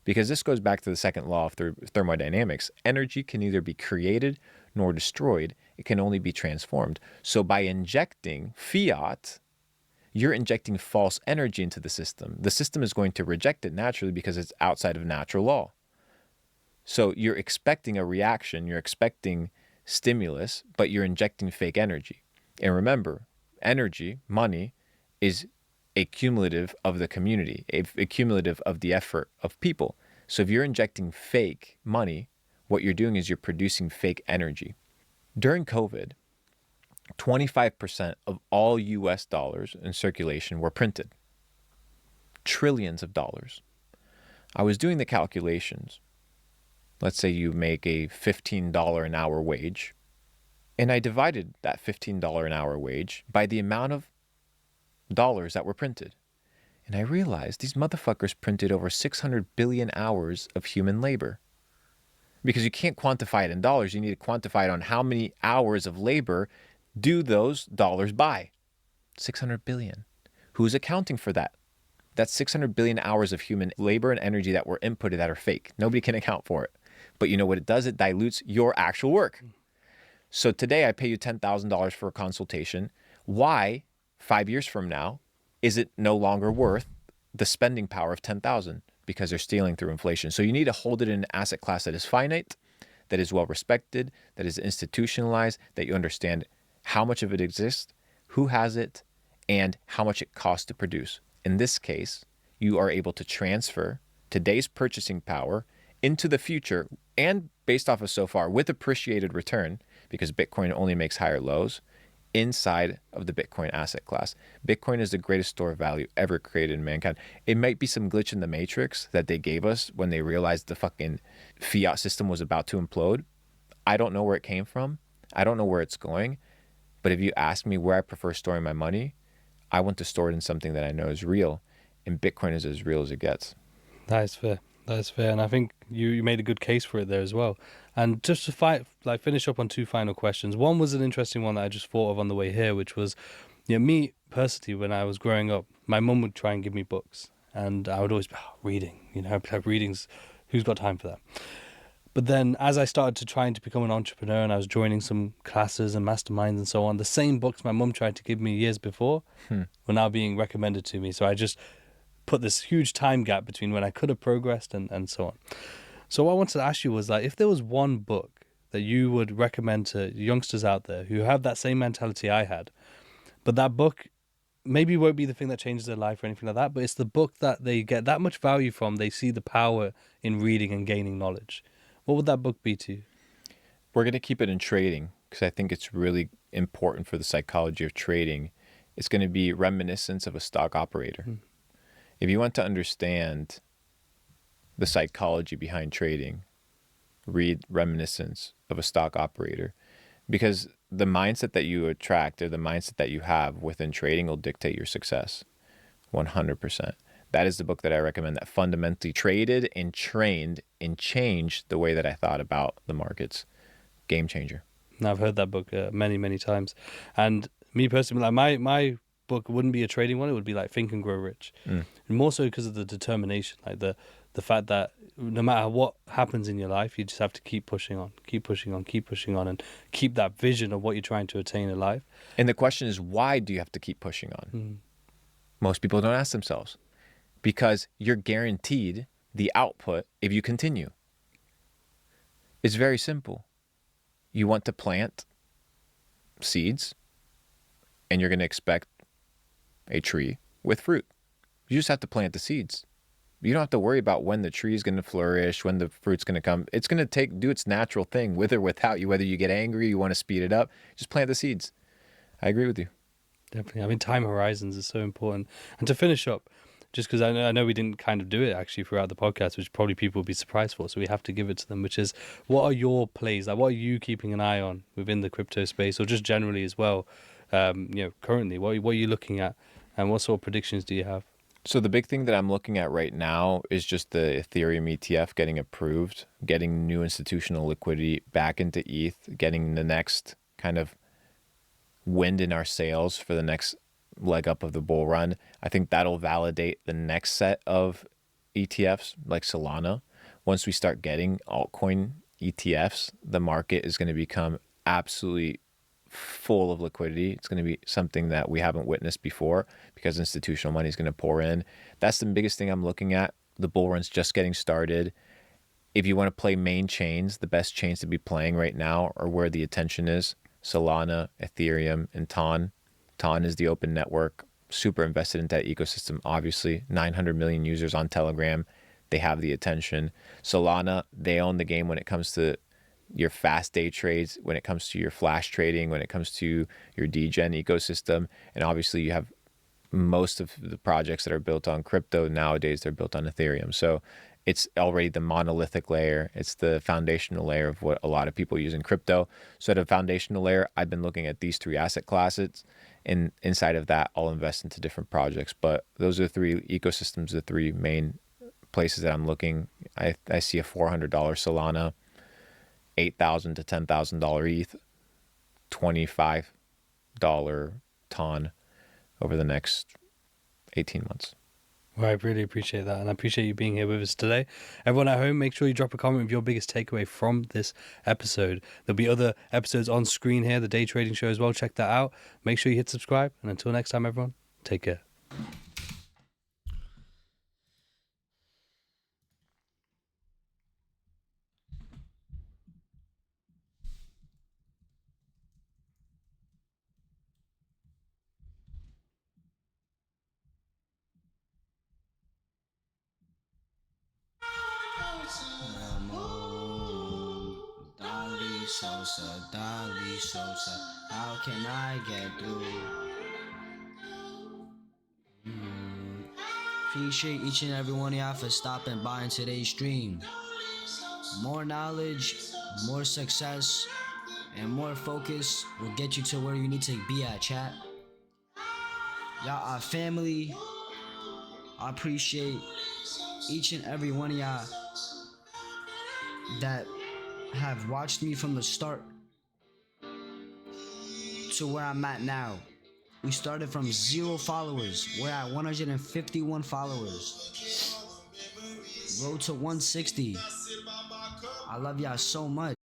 Because this goes back to the second law of thermodynamics. Energy can neither be created nor destroyed. It can only be transformed. So by injecting fiat, you're injecting false energy into the system. The system is going to reject it naturally because it's outside of natural law. So you're expecting a reaction, you're expecting stimulus, but you're injecting fake energy. And remember, energy, money, is a cumulative of the community, a cumulative of the effort of people. So if you're injecting fake money, what you're doing is you're producing fake energy. During COVID, 25% of all US dollars in circulation were printed. Trillions of dollars. I was doing the calculations. Let's say you make a $15 an hour wage, and I divided that $15 an hour wage by the amount of dollars that were printed. And I realized these motherfuckers printed over 600 billion hours of human labor. Because you can't quantify it in dollars, you need to quantify it on how many hours of labor do those dollars buy. 600 billion. Who's accounting for that? That's 600 billion hours of human labor and energy that were inputted that are fake. Nobody can account for it. But you know what it does? It dilutes your actual work. So today I pay you $10,000 for a consultation. Why, 5 years from now, is it no longer worth the spending power of 10,000? Because they're stealing through inflation. So you need to hold it in an asset class that is finite, that is well respected, that is institutionalized, that you understand how much of it exists, who has it, and how much it costs to produce. In this case, you are able to transfer today's purchasing power into the future and based off of so far with appreciated return, because Bitcoin only makes higher lows, inside of the Bitcoin asset class. Bitcoin is the greatest store of value ever created in mankind. It might be some glitch in the matrix that they gave us when they realized the fucking fiat system was about to implode. I don't know where it came from. I don't know where it's going. But if you ask me where I prefer storing my money, I want to store it in something that I know is real. And Bitcoin is as real as it gets. That is fair. That is fair. And I think you made a good case for it there as well. And just to finish up on two final questions. One was an interesting one that I just thought of on the way here, which was, me personally, when I was growing up, my mum would try and give me books. And I would always be, reading, have readings. Who's got time for that? But then as I started to trying to become an entrepreneur and I was joining some classes and masterminds and so on, the same books my mum tried to give me years before were now being recommended to me. So I just put this huge time gap between when I could have progressed and so on. So what I wanted to ask you was, like, if there was one book that you would recommend to youngsters out there who have that same mentality I had, but that book maybe won't be the thing that changes their life or anything like that, but it's the book that they get that much value from, they see the power in reading and gaining knowledge. What would that book be to you? We're going to keep it in trading because I think it's really important for the psychology of trading. It's going to be Reminiscence of a Stock Operator. If you want to understand the psychology behind trading, read Reminiscence of a Stock Operator, because the mindset that you attract or the mindset that you have within trading will dictate your success 100%. That is the book that I recommend that fundamentally traded and trained and changed the way that I thought about the markets. Game changer. I've heard that book many, many times. And me personally, like my book wouldn't be a trading one. It would be like Think and Grow Rich. And more so because of the determination, like the fact that no matter what happens in your life, you just have to keep pushing on, keep pushing on, keep pushing on, and keep that vision of what you're trying to attain in life. And the question is, why do you have to keep pushing on? Most people don't ask themselves. Because you're guaranteed the output if you continue. It's very simple. You want to plant seeds, and you're going to expect a tree with fruit. You just have to plant the seeds. You don't have to worry about when the tree is going to flourish, when the fruit's going to come. It's going to do its natural thing, with or without you, whether you get angry, you want to speed it up. Just plant the seeds. I agree with you. Definitely. I mean, time horizons is so important. And to finish up, just because I know we didn't kind of do it actually throughout the podcast, which probably people will be surprised for, so we have to give it to them, which is, what are your plays? Like, what are you keeping an eye on within the crypto space, or just generally as well? Currently, what are you looking at, and what sort of predictions do you have? So the big thing that I'm looking at right now is just the Ethereum ETF getting approved, getting new institutional liquidity back into ETH, getting the next kind of wind in our sails for the next leg up of the bull run. I think that'll validate the next set of ETFs like Solana. Once we start getting altcoin ETFs, the market is going to become absolutely full of liquidity. It's going to be something that we haven't witnessed before because institutional money is going to pour in. That's the biggest thing I'm looking at. The bull run's just getting started. If you want to play main chains, the best chains to be playing right now are where the attention is: Solana, Ethereum, and TON. TON is the open network. Super invested in that ecosystem, obviously. 900 million users on Telegram. They have the attention. Solana, they own the game when it comes to your fast day trades, when it comes to your flash trading, when it comes to your degen ecosystem. And obviously you have most of the projects that are built on crypto nowadays, they're built on Ethereum. So it's already the monolithic layer. It's the foundational layer of what a lot of people use in crypto. So at a foundational layer, I've been looking at these three asset classes. And inside of that, I'll invest into different projects. But those are the three ecosystems, the three main places that I'm looking. I see a $400 Solana, $8,000 to $10,000 ETH, $25 ton over the next 18 months. Well, I really appreciate that, and I appreciate you being here with us today. Everyone at home, make sure you drop a comment with your biggest takeaway from this episode. There'll be other episodes on screen here, the Day Trading Show as well. Check that out. Make sure you hit subscribe, and until next time, everyone, take care. Dolly Sosa, how can I get through? Appreciate each and every one of y'all for stopping by in today's stream. More knowledge, more success, and more focus will get you to where you need to be at, chat. Y'all are family. I appreciate each and every one of y'all that have watched me from the start to where I'm at now. We started from 0 followers. We're at 151 followers. Road to 160. I love y'all so much.